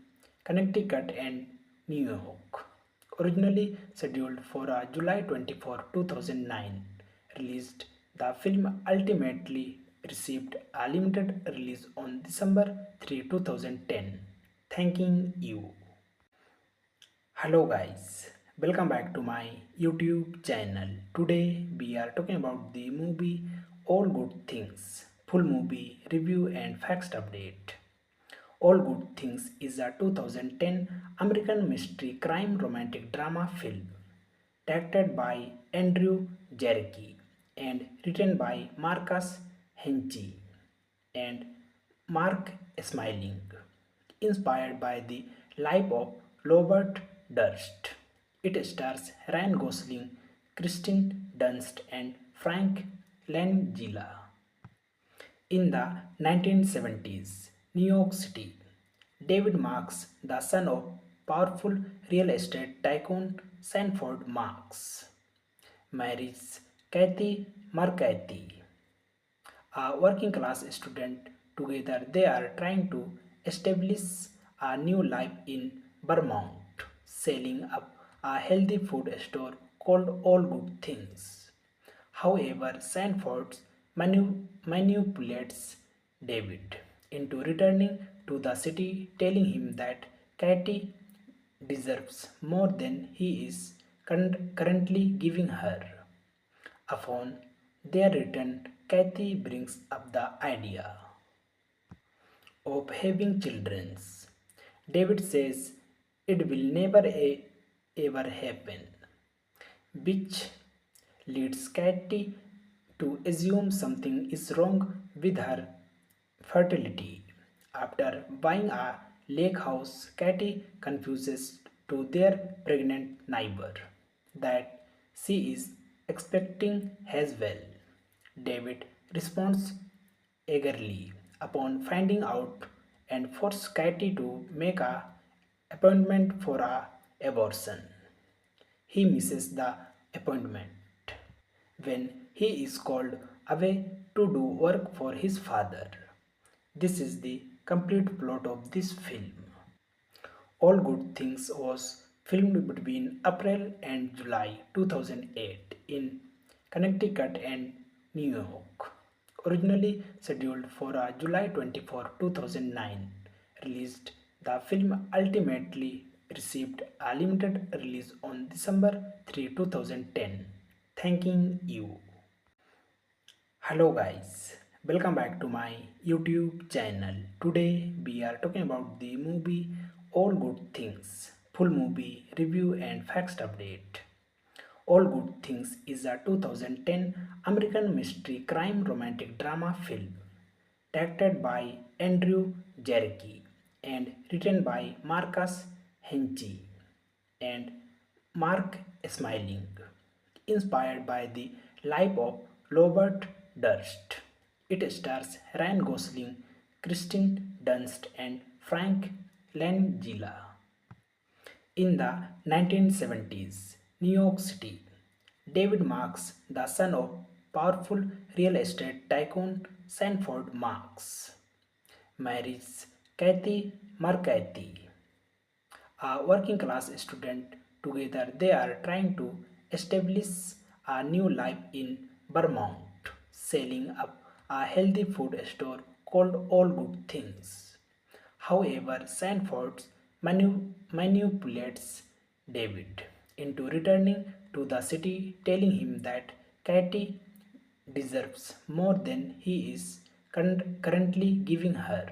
Speaker 1: Connecticut and New York. Originally scheduled for a July 24, 2009 released, the film ultimately received a limited release on December 3, 2010. Thanking you. Hello guys, welcome back to my YouTube channel. Today we are talking about the movie All Good Things, full movie review and facts update. All Good Things is a 2010 American mystery crime romantic drama film directed by Andrew Jarecki and written by Marcus Henke and Mark Smiling, inspired by the life of Robert Durst. It stars Ryan Gosling, Kristen Dunst, and Frank Langella. In the 1970s, New York City, David Marks, the son of powerful real estate tycoon Sanford Marks, marries Kathy McCarthy, a working class student. Together, they are trying to establish a new life in Vermont, selling up a healthy food store called All Good Things. However, Sanford manipulates David into returning to the city, telling him that Katie deserves more than he is currently giving her. Upon their return, Kathy brings up the idea of having children. David says it will never ever happen, which leads Katie to assume something is wrong with her fertility. After buying a lake house, Katie confuses to their pregnant neighbor that she is expecting as well. David responds eagerly upon finding out and forces Katie to make a appointment for a abortion. He misses the appointment when he is called away to do work for his father. This is the complete plot of this film. All Good Things was filmed between April and July 2008 in Connecticut and New York. Originally scheduled for a July 24, 2009 released, the film ultimately received a limited release on December 3, 2010. Thanking you. Hello guys, welcome back to my YouTube channel. Today we are talking about the movie All Good Things, full movie review and facts update. All Good Things is a 2010 American mystery crime romantic drama film directed by Andrew Jarecki and written by Marcus Henke and Mark Smiling, inspired by the life of Robert Durst. It stars Ryan Gosling, Kristen Dunst, and Frank Langella. In the 1970s, New York City, David Marks, the son of powerful real estate tycoon Sanford Marks, marries Kathy McCarthy, a working class student. Together, they are trying to establish a new life in Vermont, selling up a healthy food store called All Good Things. However, Sanford manipulates David into returning to the city, telling him that Katie deserves more than he is currently giving her.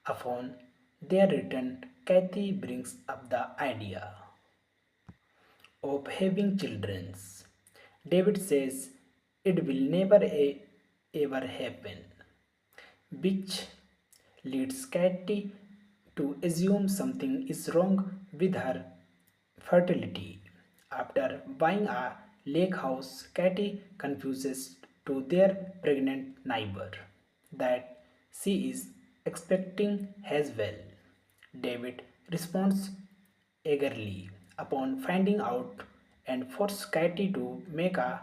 Speaker 1: Upon their return, Kathy brings up the idea of having children. David says it will never ever happen, which leads Katie to assume something is wrong with her fertility. After buying a lake house, Katie confuses to their pregnant neighbor that she is expecting as well. David responds eagerly upon finding out and forces Katie to make a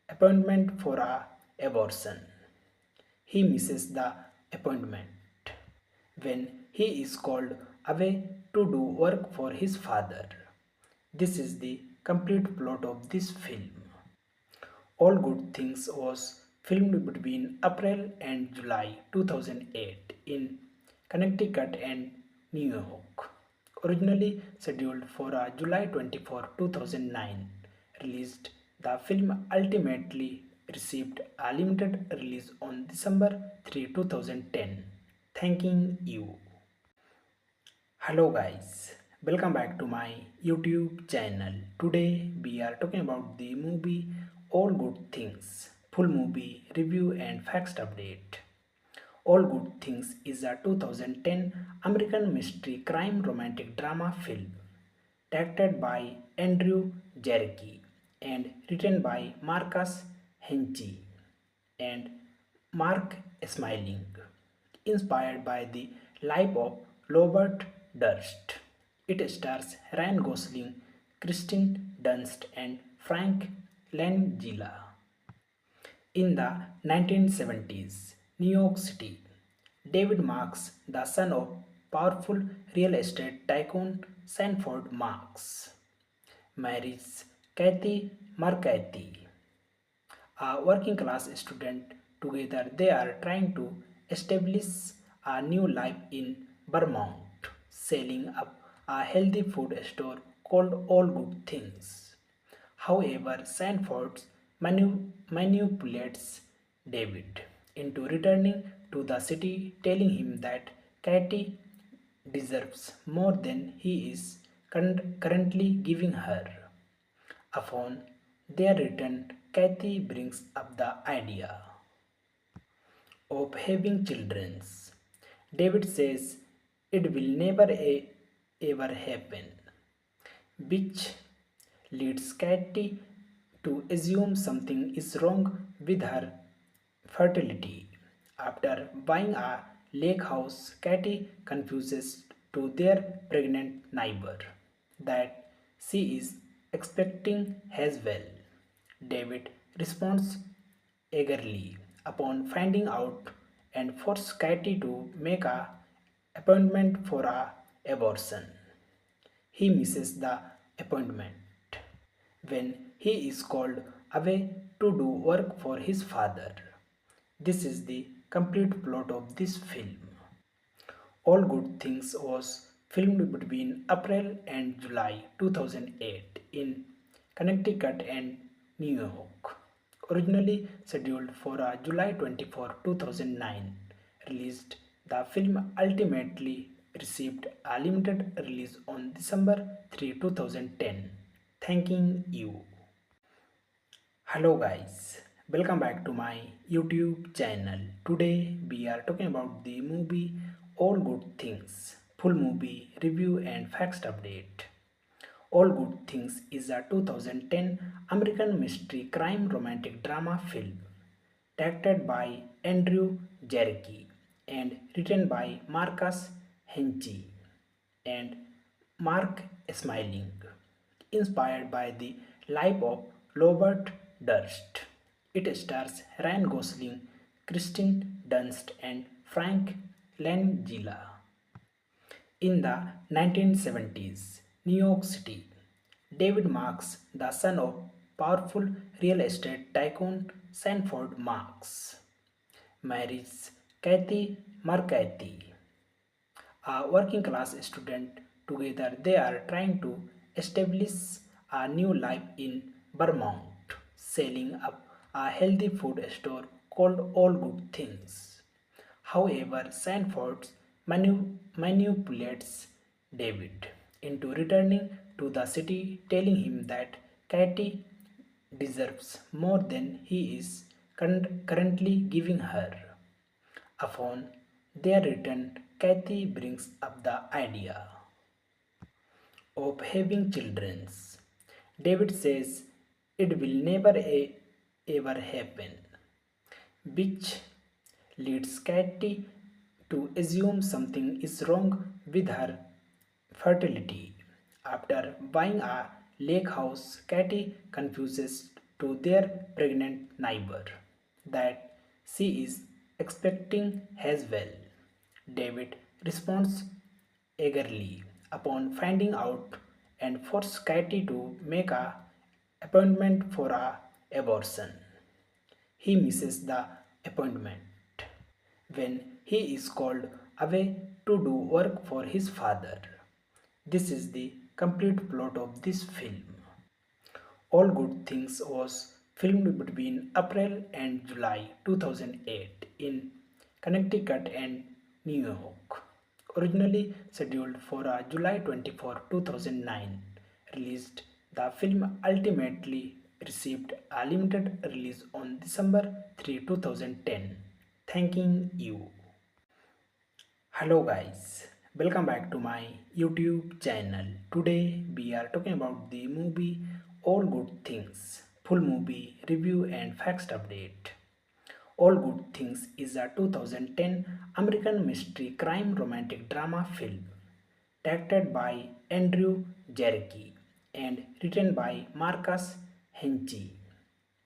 Speaker 1: appointment for a abortion. He misses the appointment when he is called away to do work for his father. This is the complete plot of this film. All Good Things was filmed between April and July 2008 in Connecticut and New York. Originally scheduled for a July 24, 2009 released, the film ultimately received a limited release on December 3, 2010. Thanking you. Hello guys, welcome back to my YouTube channel. Today we are talking about the movie All Good Things, full movie review and facts update. All Good Things is a 2010 American mystery crime romantic drama film directed by Andrew Jarecki and written by Marcus Henke and Mark Smiling, inspired by the life of Robert Durst. It stars Ryan Gosling, Kristen Dunst, and Frank Langella. In the 1970s, New York City, David Marks, the son of powerful real estate tycoon Sanford Marks, marries Kathy McCarthy, a working class student. Together, they are trying to establish a new life in Vermont, selling up a healthy food store called All Good Things. However, Sanford manipulates David into returning to the city, telling him that Katie deserves more than he is currently giving her. Upon their return, Kathy brings up the idea of having children. David says it will never ever happen, which leads Katie to assume something is wrong with her fertility. After buying a lake house, Katie confuses to their pregnant neighbor that she is expecting as well. David responds eagerly upon finding out and forces Katie to make a appointment for a abortion. He misses the appointment when he is called away to do work for his father. This is the complete plot of this film. All Good Things was filmed between April and July 2008 in Connecticut and New York. Originally scheduled for a July 24, 2009 released, the film ultimately received a limited release on December 3, 2010. Thanking you. Hello guys, welcome back to my YouTube channel. Today we are talking about the movie All Good Things, full movie review and facts update. All Good Things is a 2010 American mystery crime romantic drama film directed by Andrew Jarecki and written by Marcus Henke and Mark Smiling, inspired by the life of Robert Durst. It stars Ryan Gosling, Kristen Dunst, and Frank Langella. In the 1970s, New York City, David Marks, the son of powerful real estate tycoon Sanford Marks, marries Kathy McCarthy, a working class student. Together, they are trying to establish a new life in Vermont, selling up a healthy food store called All Good Things. However, Sanford manipulates David into returning to the city, telling him that Katie deserves more than he is currently giving her. Upon their return, Kathy brings up the idea of having children. David says it will never ever happen, which leads Katie to assume something is wrong with her fertility. After buying a lake house, Katie confuses to their pregnant neighbor that she is expecting as well. David responds eagerly upon finding out and forces Katie to make a appointment for a abortion. He misses the appointment when he is called away to do work for his father. This is the complete plot of this film. All Good Things was filmed between April and July 2008 in Connecticut and New York. Originally scheduled for a July 24, 2009 release, the film ultimately received a limited release on December 3, 2010. Thanking you. Hello guys, welcome back to my YouTube channel. Today we are talking about the movie All Good Things, full movie review and facts update. All Good Things is a 2010 American mystery crime romantic drama film directed by Andrew Jarecki and written by Marcus Henke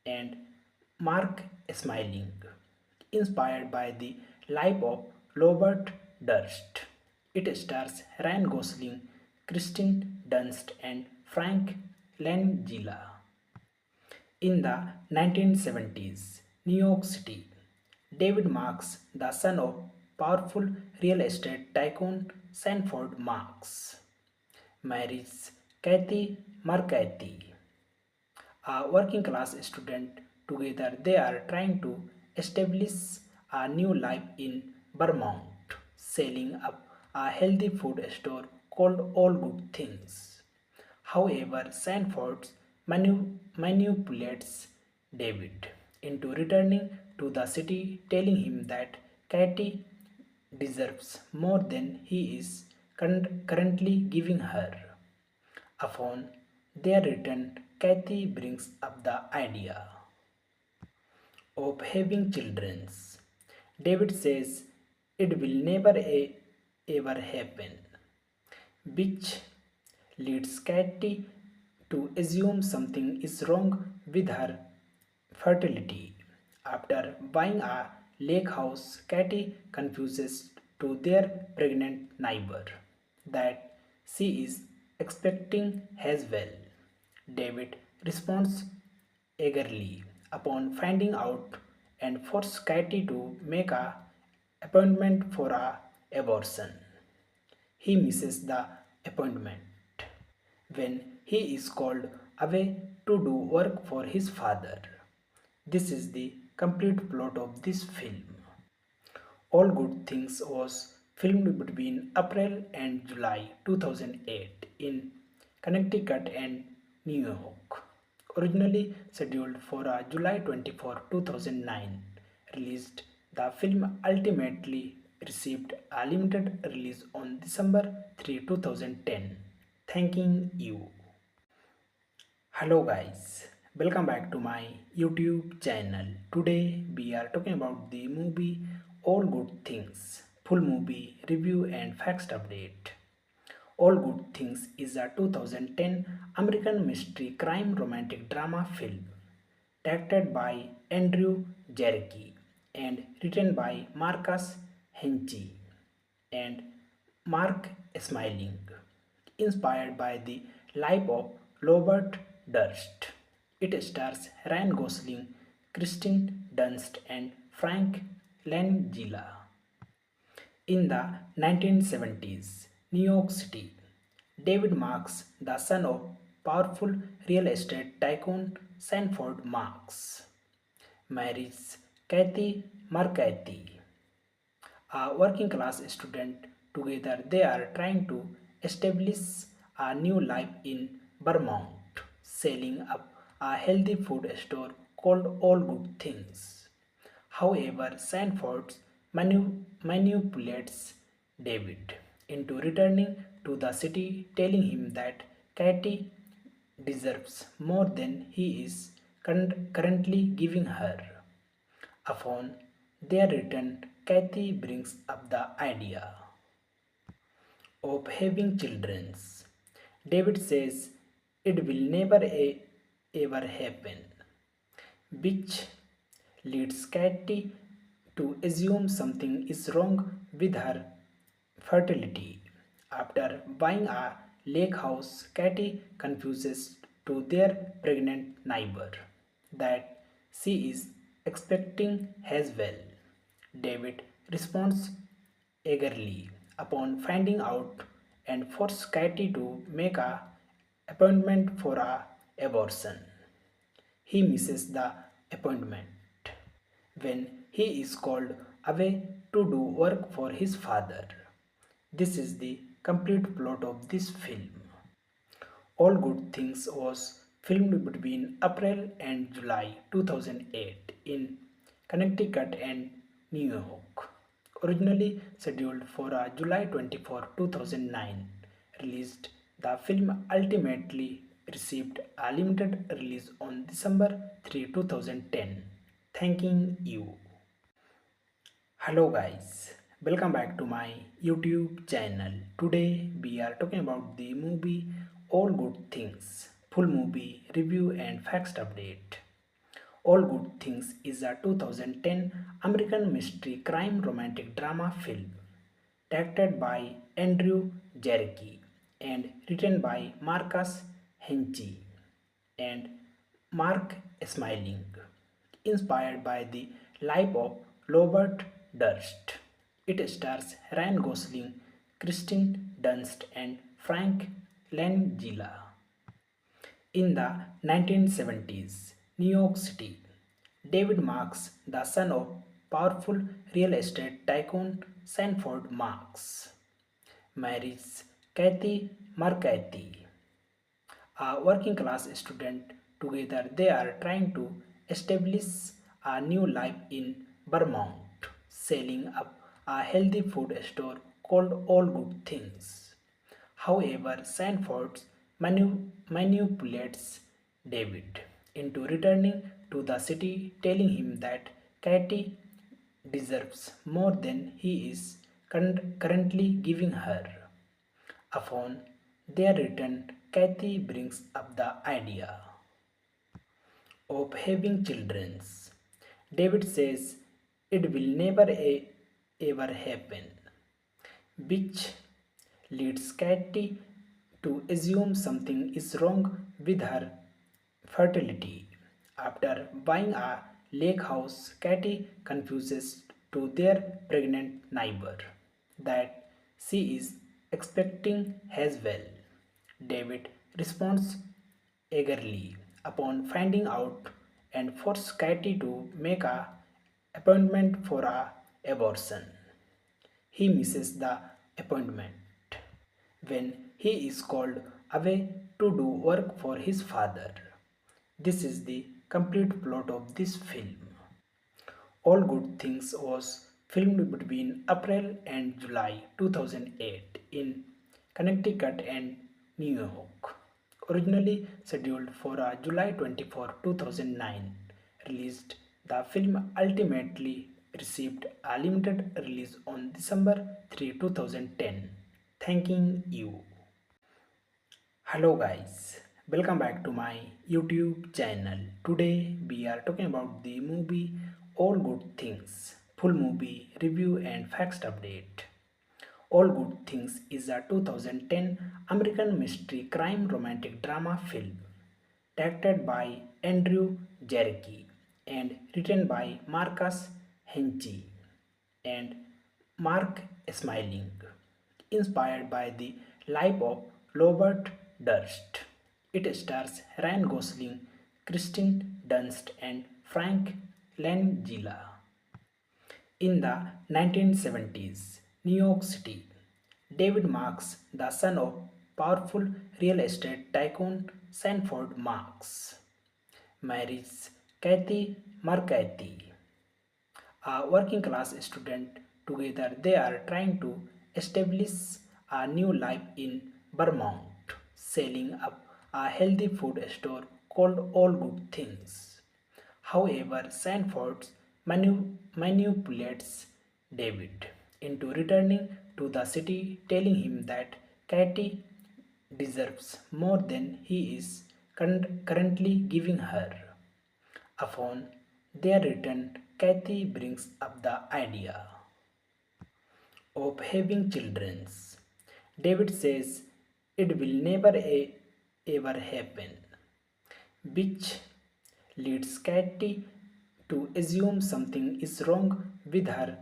Speaker 1: and Mark Smiling, inspired by the life of Robert Durst. It stars Ryan Gosling, Kristen Dunst, and Frank Langella. In the 1970s, New York City, David Marks, the son of powerful real estate tycoon Sanford Marks, marries Kathy McCarthy, a working class student. Together, they are trying to establish a new life in Vermont, selling up a healthy food store called All Good Things. However, Sanford manipulates David into returning to the city, telling him that Katie deserves more than he is currently giving her. Upon their return, Kathy brings up the idea of having children. David says it will never ever happen, which leads Katie to assume something is wrong with her fertility. After buying a lake house, Katie confuses to their pregnant neighbor that she is expecting as well. David responds eagerly upon finding out and forces Katie to make a appointment for a abortion. He misses the appointment when he is called away to do work for his father. This is the complete plot of this film. All Good Things was filmed between April and July 2008 in Connecticut and New York. Originally scheduled for a July 24, 2009 released, the film ultimately received a limited release on December 3, 2010. Thanking you. Hello guys, welcome back to my YouTube channel. Today we are talking about the movie All Good Things, full movie review and facts update. All Good Things is a 2010 American mystery crime romantic drama film directed by Andrew Jarecki and written by Marcus Henke and Mark Smiling, inspired by the life of Robert Durst. It stars Ryan Gosling, Kristen Dunst, and Frank Langella. In the 1970s, New York City, David Marks, the son of powerful real estate tycoon Sanford Marks, marries Kathy McCarthy, a working class student. Together, they are trying to establish a new life in Vermont, selling up a healthy food store called All Good Things. However, Sanford manipulates David into returning to the city, telling him that Katie deserves more than he is currently giving her. Upon their return, Kathy brings up the idea of having children. David says it will never ever happen, which leads Katie to assume something is wrong with her fertility. After buying a lake house, Katie confuses to their pregnant neighbor that she is expecting as well. David responds eagerly upon finding out and forces Katie to make a appointment for a abortion. He misses the appointment when he is called away to do work for his father. This is the complete plot of this film. All Good Things was filmed between April and July 2008 in Connecticut and New York. Originally scheduled for a July 24, 2009 released, the film ultimately received a limited release on December 3, 2010. Thanking you. Hello guys, welcome back to my YouTube channel. Today we are talking about the movie All Good Things, full movie review and facts update. All Good Things is a 2010 American mystery crime romantic drama film directed by Andrew Jarecki and written by Marcus Henke and Mark Smiling, inspired by the life of Robert Durst. It stars Ryan Gosling, Kristen Dunst, and Frank Langella. In the 1970s, New York City, David Marks, the son of powerful real estate tycoon Sanford Marks, marries Kathy McCarthy, a working class student. Together, they are trying to establish a new life in Vermont, selling up a healthy food store called All Good Things. However, Sanford manipulates David into returning to the city, telling him that Katie deserves more than he is currently giving her. Upon their return, Kathy brings up the idea of having children. David says it will never ever happen, which leads Katie to assume something is wrong with her fertility. After buying a lake house, Katie confuses to their pregnant neighbor that she is expecting as well. David responds eagerly upon finding out and forces Katie to make a appointment for a abortion. He misses the appointment when he is called away to do work for his father. This is the complete plot of this film. All Good Things was filmed between April and July 2008 in Connecticut and New York. Originally scheduled for a July 24, 2009 release, the film ultimately received a limited release on December 3, 2010. Thanking you. Hello guys, welcome back to my YouTube channel. Today we are talking about the movie All Good Things, full movie review and facts update. All Good Things is a 2010 American mystery crime romantic drama film directed by Andrew Jarecki and written by Marcus Henke and Mark Smiling, inspired by the life of Robert Durst. It stars Ryan Gosling, Kristen Dunst, and Frank Langella. In the 1970s, New York City, David Marks, the son of powerful real estate tycoon Sanford Marks, marries Kathy McCarthy, a working class student. Together, they are trying to establish a new life in Vermont, selling up a healthy food store called All Good Things. However, Sanford manipulates David into returning to the city, telling him that Katie deserves more than he is currently giving her. Upon their return, Kathy brings up the idea of having children. David says it will never ever happen, which leads Katie to assume something is wrong with her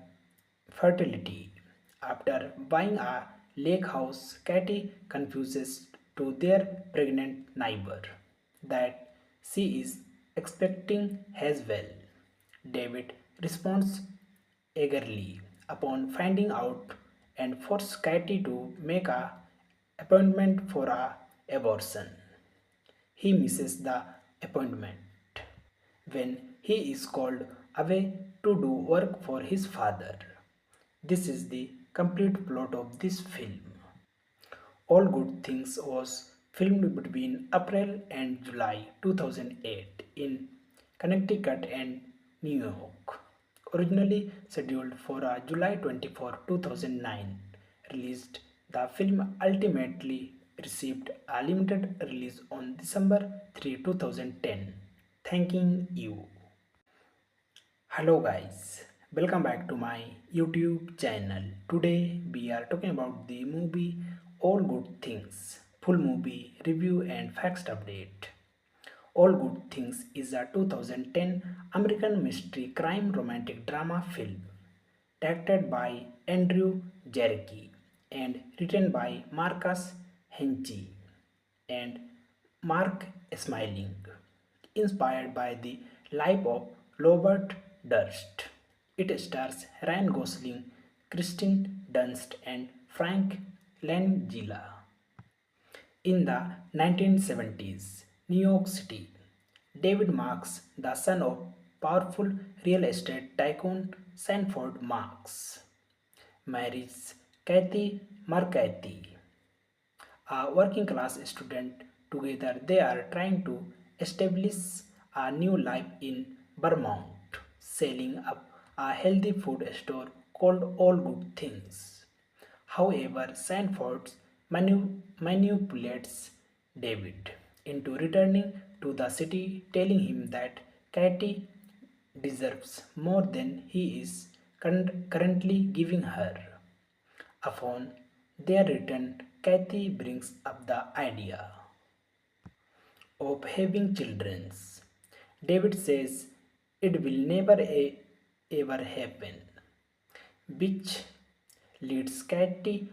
Speaker 1: fertility. After buying a lake house, Katie confuses to their pregnant neighbor that she is expecting as well. David responds eagerly upon finding out and forces Katie to make a appointment for a abortion. He misses the appointment when he is called away to do work for his father. This is the complete plot of this film. All Good Things was filmed between April and July 2008 in Connecticut and New York. Originally scheduled for a July 24, 2009 released, the film ultimately received a limited release on December 3, 2010. Thanking you. Hello guys, welcome back to my YouTube channel. Today we are talking about the movie All Good Things, full movie review and facts update. All Good Things is a 2010 American mystery crime romantic drama film directed by Andrew Jarecki and written by Marcus Henke and Mark Smiling, inspired by the life of Robert Durst. It stars Ryan Gosling, Kristen Dunst, and Frank Langella. In the 1970s, New York City, David Marks, the son of powerful real estate tycoon Sanford Marks, marries Kathy McCarthy, a working class student. Together, they are trying to establish a new life in Vermont, selling up a healthy food store called All Good Things. However, Sanford manipulates David into returning to the city, telling him that Katie deserves more than he is currently giving her. Upon their return, Kathy brings up the idea of having children. David says it will never ever happen, which leads Katie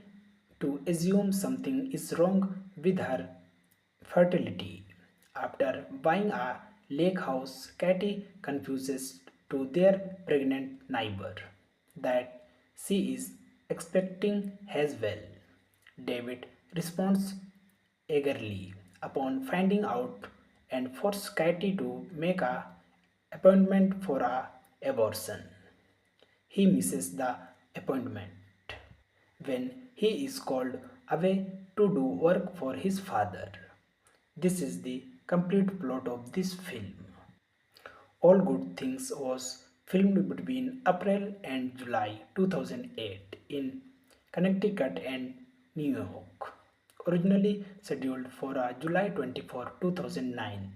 Speaker 1: to assume something is wrong with her fertility. After buying a lake house, Katie confuses to their pregnant neighbor that she is expecting as well. David responds eagerly upon finding out and force Katie to make a appointment for a abortion. He misses the appointment when he is called away to do work for his father. This is the complete plot of this film. All Good Things was filmed between April and July 2008 in Connecticut and New York. Originally scheduled for a July 24, 2009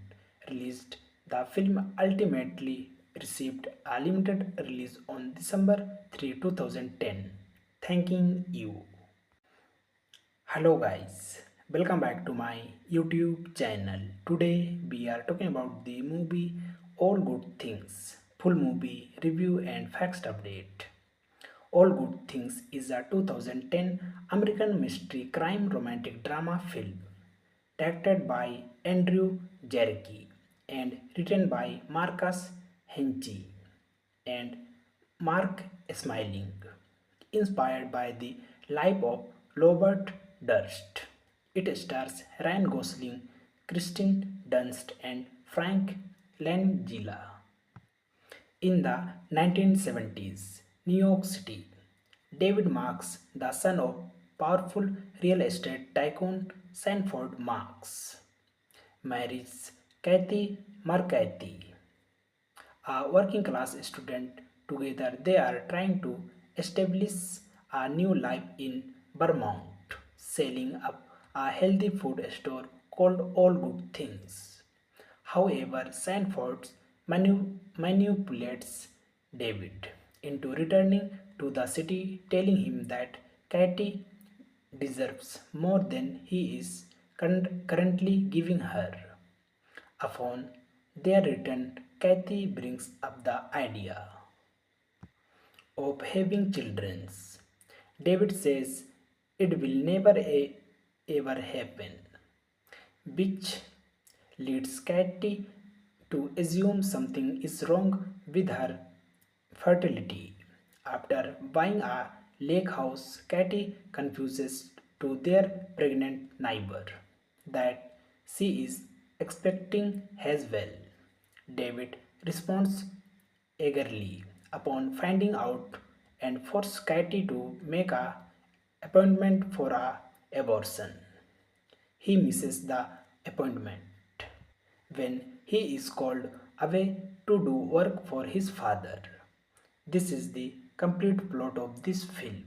Speaker 1: release, the film ultimately received a limited release on December 3, 2010. Thanking you. Hello guys, welcome back to my YouTube channel. Today we are talking about the movie All Good Things, full movie review and facts update. All Good Things is a 2010 American mystery crime romantic drama film directed by Andrew Jarecki and written by Marcus Henke and Mark Smiling, inspired by the life of Robert Durst. It stars Ryan Gosling, Kristen Dunst, and Frank Langella. In the 1970s, New York City, David Marks, the son of powerful real estate tycoon Sanford Marks, marries Kathy McCarthy, a working class student. Together, they are trying to establish a new life in Vermont, selling up a healthy food store called All Good Things. However, Sanford manipulates David into returning to the city, telling him that Katie deserves more than he is currently giving her. Upon their return, Kathy brings up the idea of having children. David says it will never ever happen, which leads Katie to assume something is wrong with her fertility. After buying a lake house, Katie confuses to their pregnant neighbor that she is expecting as well. David responds eagerly upon finding out and forces Katie to make a appointment for a abortion. He misses the appointment when he is called away to do work for his father. This is the complete plot of this film.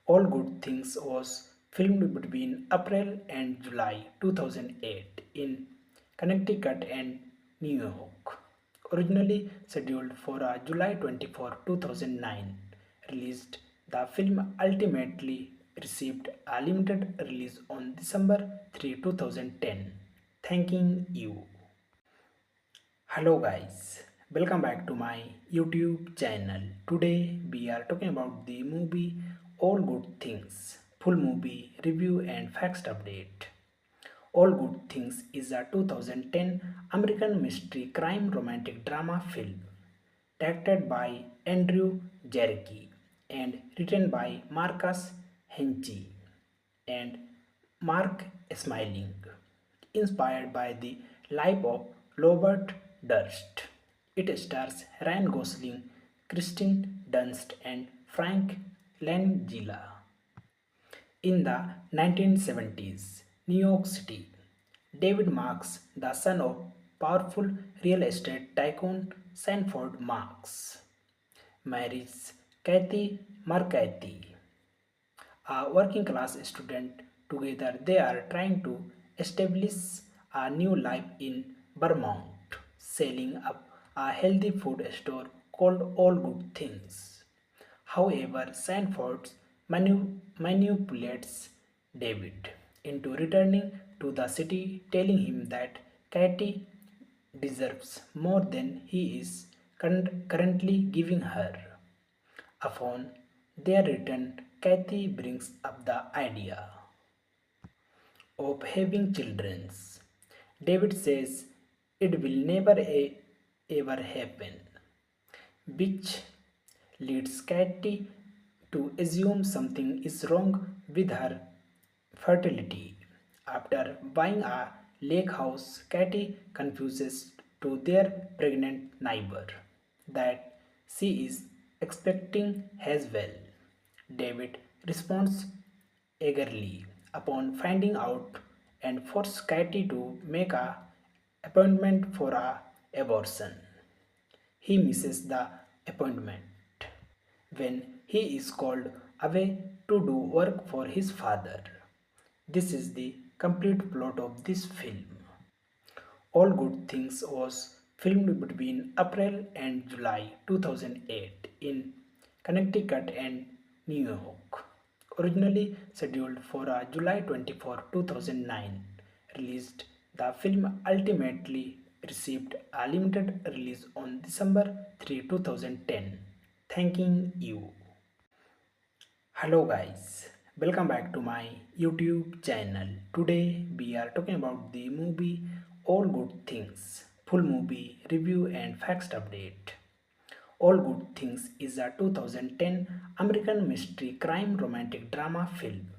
Speaker 1: All Good Things was filmed between April and July 2008 in Connecticut and New York. Originally scheduled for a July 24, 2009 release, the film ultimately received a limited release on December 3, 2010. Thanking you. Hello guys, welcome back to my YouTube channel. Today we are talking about the movie All Good Things, full movie review and facts update. All Good Things is a 2010 American mystery crime romantic drama film directed by Andrew Jarecki and written by Marcus Henke and Mark Smiling, inspired by the life of Robert Durst. It stars Ryan Gosling, Kristen Dunst, and Frank Langella. In the 1970s, New York City, David Marks, the son of powerful real estate tycoon Sanford Marks, marries Kathy McCarthy, a working class student. Together, they are trying to establish a new life in Vermont, selling up a healthy food store called All Good Things. However, Sanford manipulates David into returning to the city, telling him that Katie deserves more than he is currently giving her. Upon their return, Kathy brings up the idea of having children. David says it will never ever happen, which leads Katie to assume something is wrong with her fertility. After buying a lake house, Katie confuses to their pregnant neighbor that she is expecting as well. David responds eagerly upon finding out and forces Katie to make a appointment for a abortion. He misses the appointment when he is called away to do work for his father. This is the complete plot of this film. All Good Things was filmed between April and July 2008 in Connecticut and New York. Originally scheduled for a July 24, 2009 released, the film ultimately received a limited release on December 3, 2010. Thanking you. Hello guys, welcome back to my YouTube channel. Today we are talking about the movie All Good Things, full movie review and facts update. All Good Things is a 2010 American mystery crime romantic drama film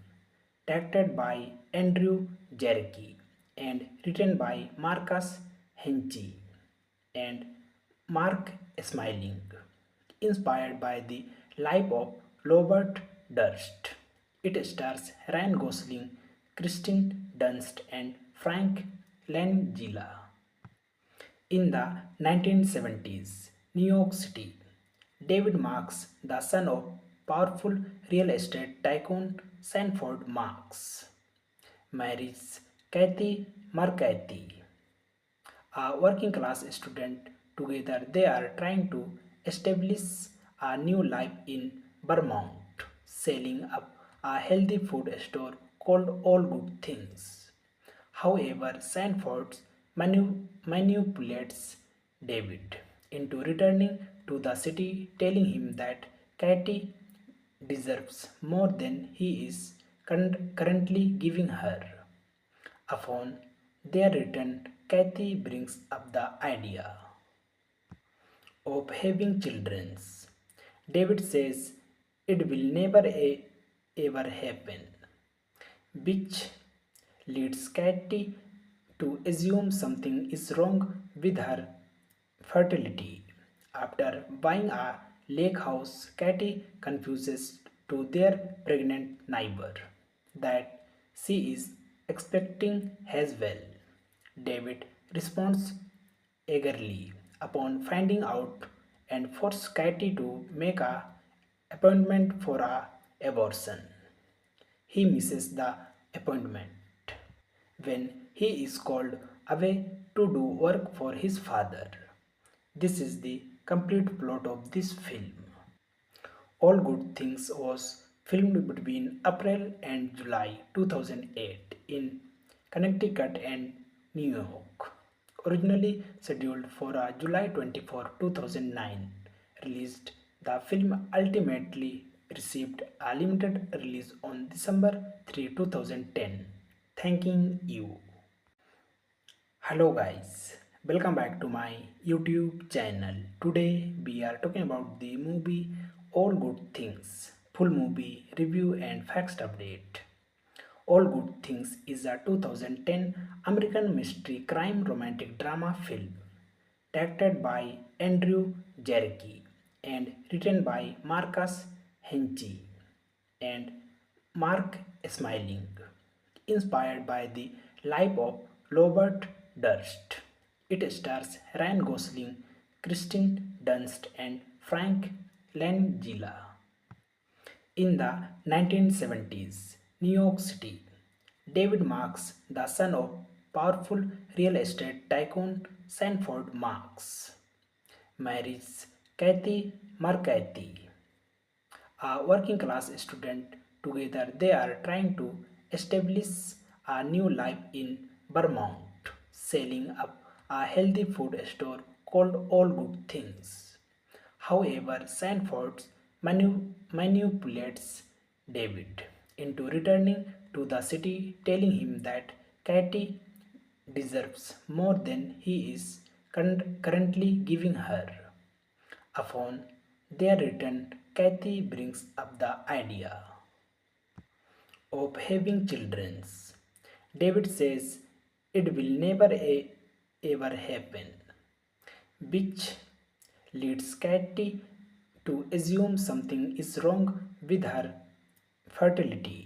Speaker 1: directed by Andrew Jarecki and written by Marcus Henke and Mark Smiling, inspired by the life of Robert Durst. It stars Ryan Gosling, Kristen Dunst, and Frank Langella. In the 1970s, New York City, David Marks, the son of powerful real estate tycoon Sanford Marks, marries Kathy McCarthy, a working class student. Together, they are trying to establish a new life in Vermont, selling up a healthy food store called All Good Things. However, Sanford manipulates David into returning to the city, telling him that Katie deserves more than he is currently giving her. Upon their return, Kathy brings up the idea of having children. David says it will never ever happen, which leads Katie to assume something is wrong with her fertility. After buying a lake house, Katie confuses to their pregnant neighbor that she is expecting as well. David responds eagerly upon finding out and forces Katie to make a appointment for a abortion. He misses the appointment when he is called away to do work for his father. This is the complete plot of this film. All Good Things was filmed between April and July 2008 in Connecticut and New York. Originally scheduled for a July 24, 2009 released, the film ultimately received a limited release on December 3, 2010. Thanking you. Hello guys, welcome back to my YouTube channel. Today we are talking about the movie All Good Things, full movie review and facts update. All Good Things is a 2010 American mystery crime romantic drama film directed by Andrew Jarecki and written by Marcus Henke and Mark Smiling, inspired by the life of Robert Durst. It stars Ryan Gosling, Kristen Dunst, and Frank Langella. In the 1970s, New York City, David Marks, the son of powerful real estate tycoon Sanford Marks, marries Kathy McCarthy, a working class student. Together, they are trying to establish a new life in Vermont, selling up a healthy food store called All Good Things. However, Sanford manipulates David into returning to the city, telling him that Katie deserves more than he is currently giving her. Upon their return, Kathy brings up the idea of having children. David says it will never ever happen, which leads Katie to assume something is wrong with her fertility.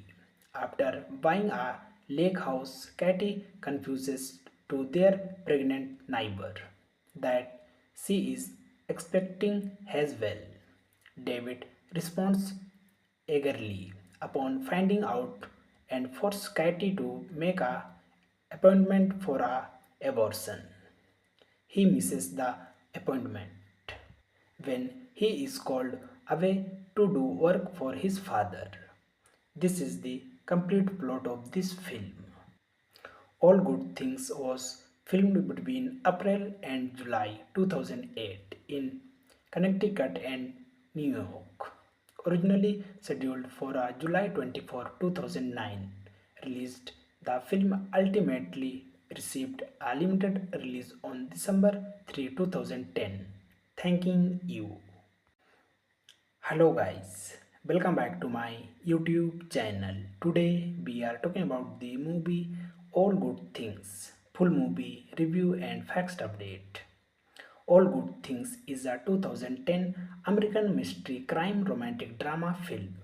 Speaker 1: After buying a lake house, Katie confuses to their pregnant neighbor that she is expecting as well. David responds eagerly upon finding out and forces Katie to make a appointment for a abortion. He misses the appointment when he is called away to do work for his father. This is the complete plot of this film. All Good Things was filmed between April and July 2008 in Connecticut and New York. Originally scheduled for a July 24, 2009 released, the film ultimately received a limited release on December 3, 2010. Thanking you. Hello guys, welcome back to my YouTube channel. Today we are talking about the movie All Good Things, full movie review and facts update. All Good Things is a 2010 American mystery crime romantic drama film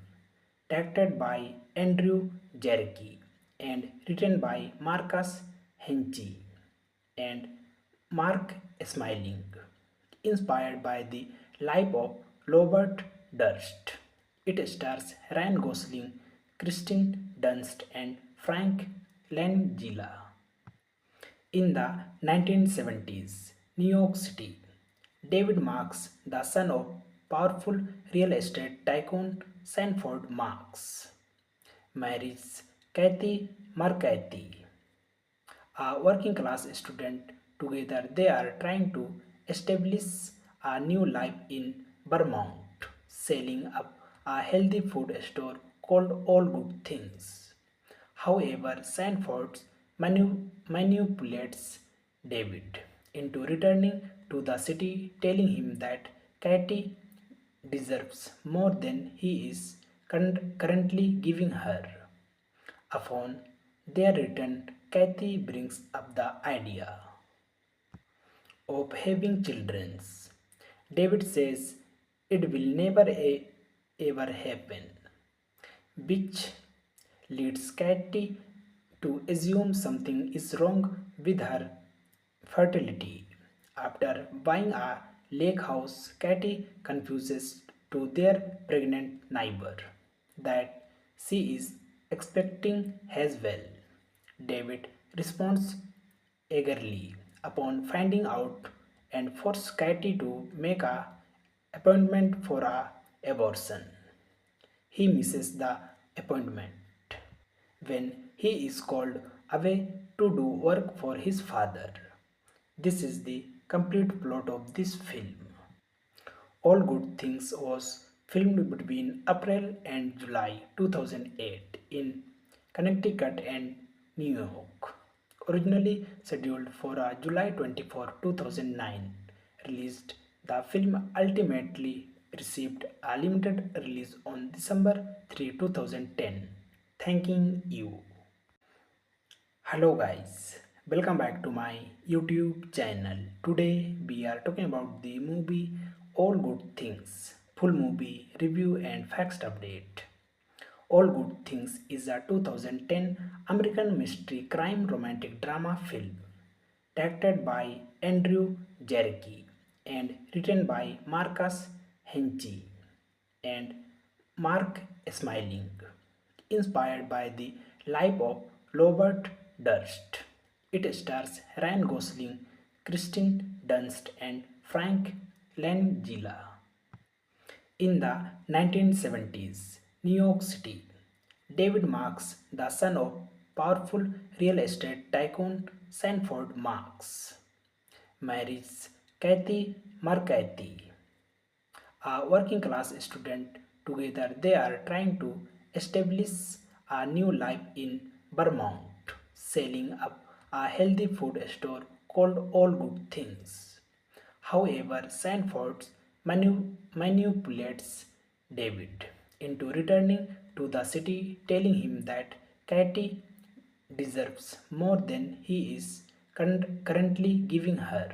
Speaker 1: directed by Andrew Jarecki and written by Marcus Henke and Mark Smiling, inspired by the life of Robert Durst. It stars Ryan Gosling, Kristen Dunst, and Frank Langella. In the 1970s, New York City, David Marks, the son of powerful real estate tycoon Sanford Marks, marries Kathy McCarthy, a working class student. Together, they are trying to establish a new life in Vermont, selling up a healthy food store called All Good Things. However, Sanford manipulates David into returning to the city, telling him that Katie deserves more than he is currently giving her. Upon their return, Kathy brings up the idea of having children. David says it will never ever happen, which leads Katie to assume something is wrong with her fertility. After buying a lake house, Katie confuses to their pregnant neighbor that she is expecting as well. David responds eagerly upon finding out and forces Katie to make a appointment for a abortion. He misses the appointment when he is called away to do work for his father. This is the complete plot of this film. All Good Things was filmed between April and July 2008 in Connecticut and New York. Originally scheduled for a July 24, 2009 released, the film ultimately received a limited release on December 3, 2010. Thanking you. Hello guys, welcome back to my YouTube channel. Today we are talking about the movie All Good Things, full movie review and facts update. All Good Things is a 2010 American mystery crime romantic drama film directed by Andrew Jarecki and written by Marcus Henke and Mark Smiling, inspired by the life of Robert Durst. It stars Ryan Gosling, Kristen Dunst, and Frank Langella. In the 1970s, New York City, David Marks, the son of powerful real estate tycoon Sanford Marks, marries Kathy McCarthy, a working class student. Together, they are trying to establish a new life in Vermont, selling up a healthy food store called All Good Things. However, Sanford manipulates David into returning to the city, telling him that Katie deserves more than he is currently giving her.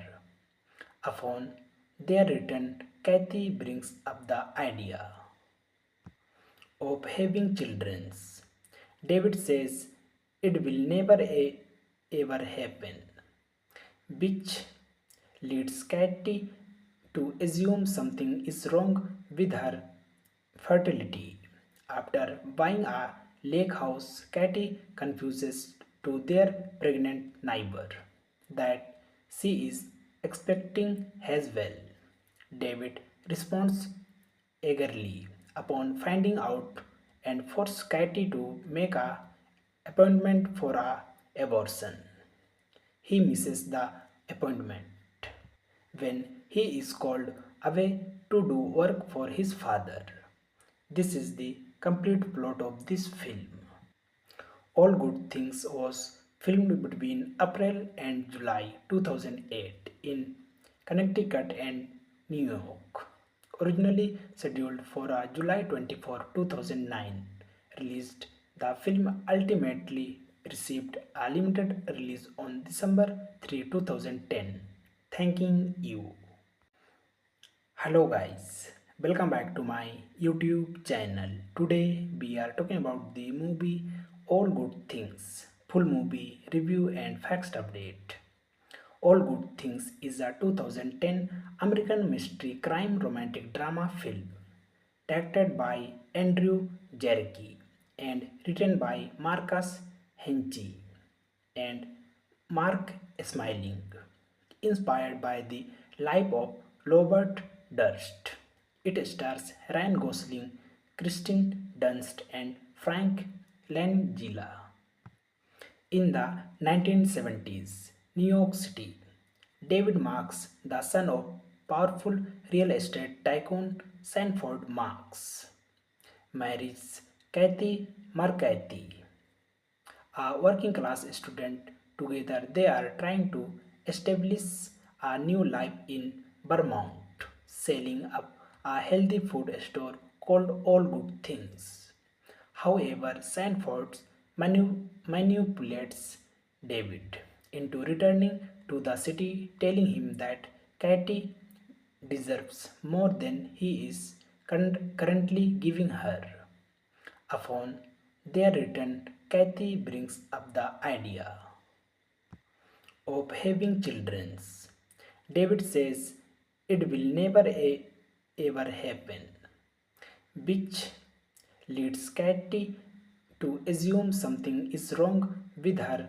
Speaker 1: Upon their return, Kathy brings up the idea of having children. David says it will never ever happen, which leads Katie to assume something is wrong with her fertility. After buying a lake house, Katie confuses to their pregnant neighbor that she is expecting as well. David responds eagerly upon finding out and forces Katie to make a appointment for a abortion. He misses the appointment when he is called away to do work for his father. This is the complete plot of this film. All Good Things was filmed between April and July 2008 in Connecticut and New York. Originally scheduled for a July 24, 2009 released, the film ultimately received a limited release on December 3, 2010. Thanking you. Hello guys, welcome back to my YouTube channel. Today we are talking about the movie All Good Things, full movie review and facts update. All Good Things is a 2010 American mystery crime romantic drama film directed by Andrew Jarecki and written by Marcus Henke and Mark Smiling, inspired by the life of Robert Durst. It stars Ryan Gosling, Kristen Dunst, and Frank Langella. In the 1970s, New York City, David Marks, the son of powerful real estate tycoon Sanford Marks, marries Kathy McCarthy, a working class student. Together, they are trying to establish a new life in Vermont, selling up a healthy food store called All Good Things. However, Sanford manipulates David into returning to the city, telling him that Katie deserves more than he is currently giving her. Upon their return, Kathy brings up the idea of having children. David says it will never ever happen, which leads Katie to assume something is wrong with her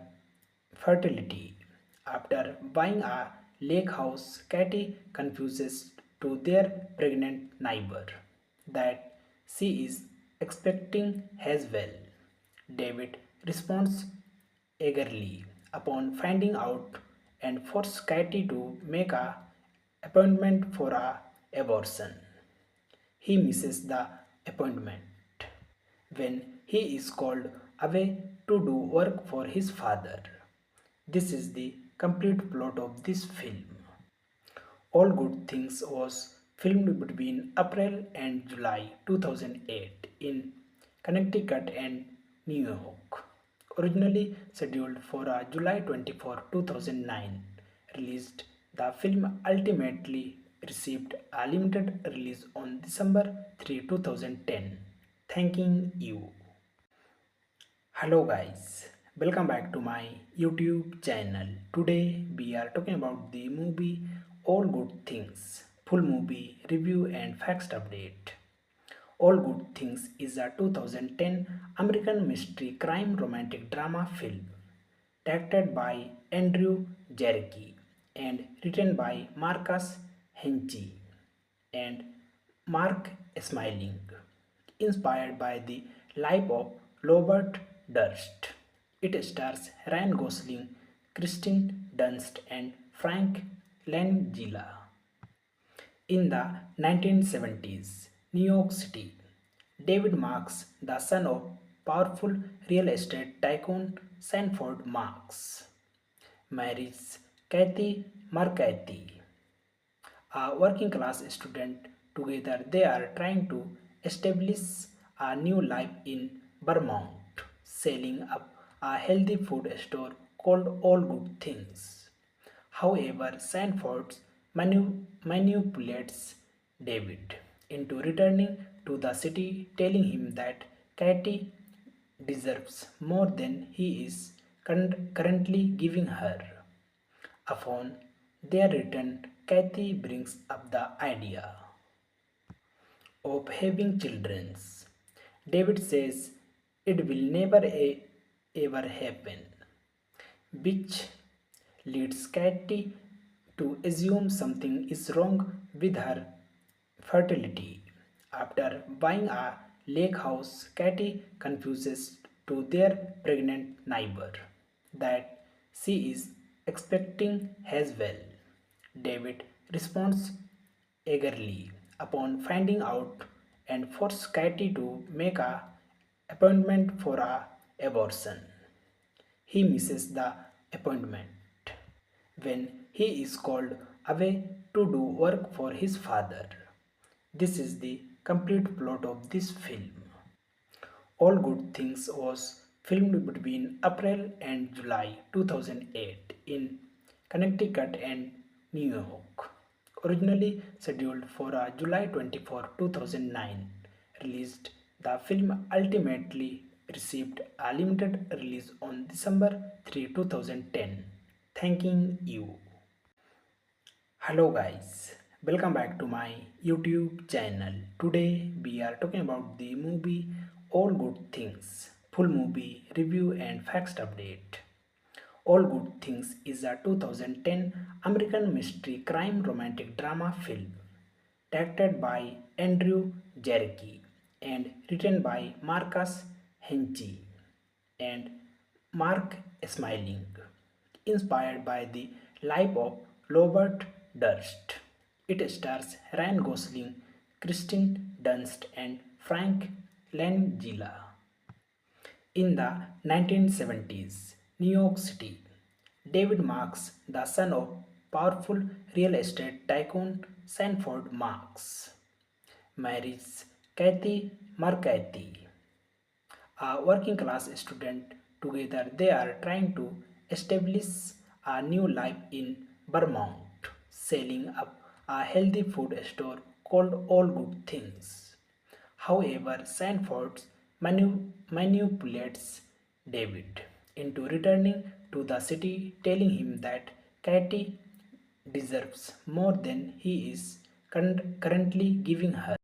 Speaker 1: fertility. After buying a lake house, Katie confuses to their pregnant neighbor that she is expecting as well. David responds eagerly upon finding out and forces Katie to make a appointment for a abortion. He misses the appointment when he is called away to do work for his father. This is the complete plot of this film. All Good Things was filmed between April and July 2008 in Connecticut and New York. Originally scheduled for a July 24, 2009 released, the film ultimately received a limited release on December 3, 2010. Thanking you. Hello guys, welcome back to my YouTube channel. Today we are talking about the movie All Good Things, full movie review and facts update. All Good Things is a 2010 American mystery crime romantic drama film directed by Andrew Jarecki and written by Marcus Henke and Mark Smiling, inspired by the life of Robert Durst. It stars Ryan Gosling, Kristen Dunst, and Frank Langella. In the 1970s, New York City, David Marks, the son of powerful real estate tycoon Sanford Marks, marries Kathy McCarthy, a working class student. Together, they are trying to establish a new life in Vermont, selling up a healthy food store called All Good Things. However, Sanford manipulates David into returning to the city, telling him that Katie deserves more than he is currently giving her. Upon their return, Kathy brings up the idea of having children. David says it will never ever happen, which leads Katie to assume something is wrong with her fertility. After buying a lake house, Katie confuses to their pregnant neighbor that she is expecting as well. David responds eagerly upon finding out and forces Katie to make a appointment for a abortion. He misses the appointment when he is called away to do work for his father. This is the complete plot of this film. All Good Things was filmed between April and July 2008 in Connecticut and New York. Originally scheduled for a July 24, 2009 released, the film ultimately received a limited release on December 3, 2010. Thanking you. Hello guys, welcome back to my YouTube channel. Today we are talking about the movie All Good Things, full movie review and facts update. All Good Things is a 2010 American mystery crime romantic drama film directed by Andrew Jarecki and written by Marcus Henke and Mark Smiling, inspired by the life of Robert Durst. It stars Ryan Gosling, Kristen Dunst, and Frank Langella. In the 1970s, New York City, David Marks, the son of powerful real estate tycoon Sanford Marks, marries Kathy McCarthy, a working class student. Together, they are trying to establish a new life in Vermont, selling up a healthy food store called All Good Things. However, Sanford manipulates David into returning to the city, telling him that Katie deserves more than he is currently giving her.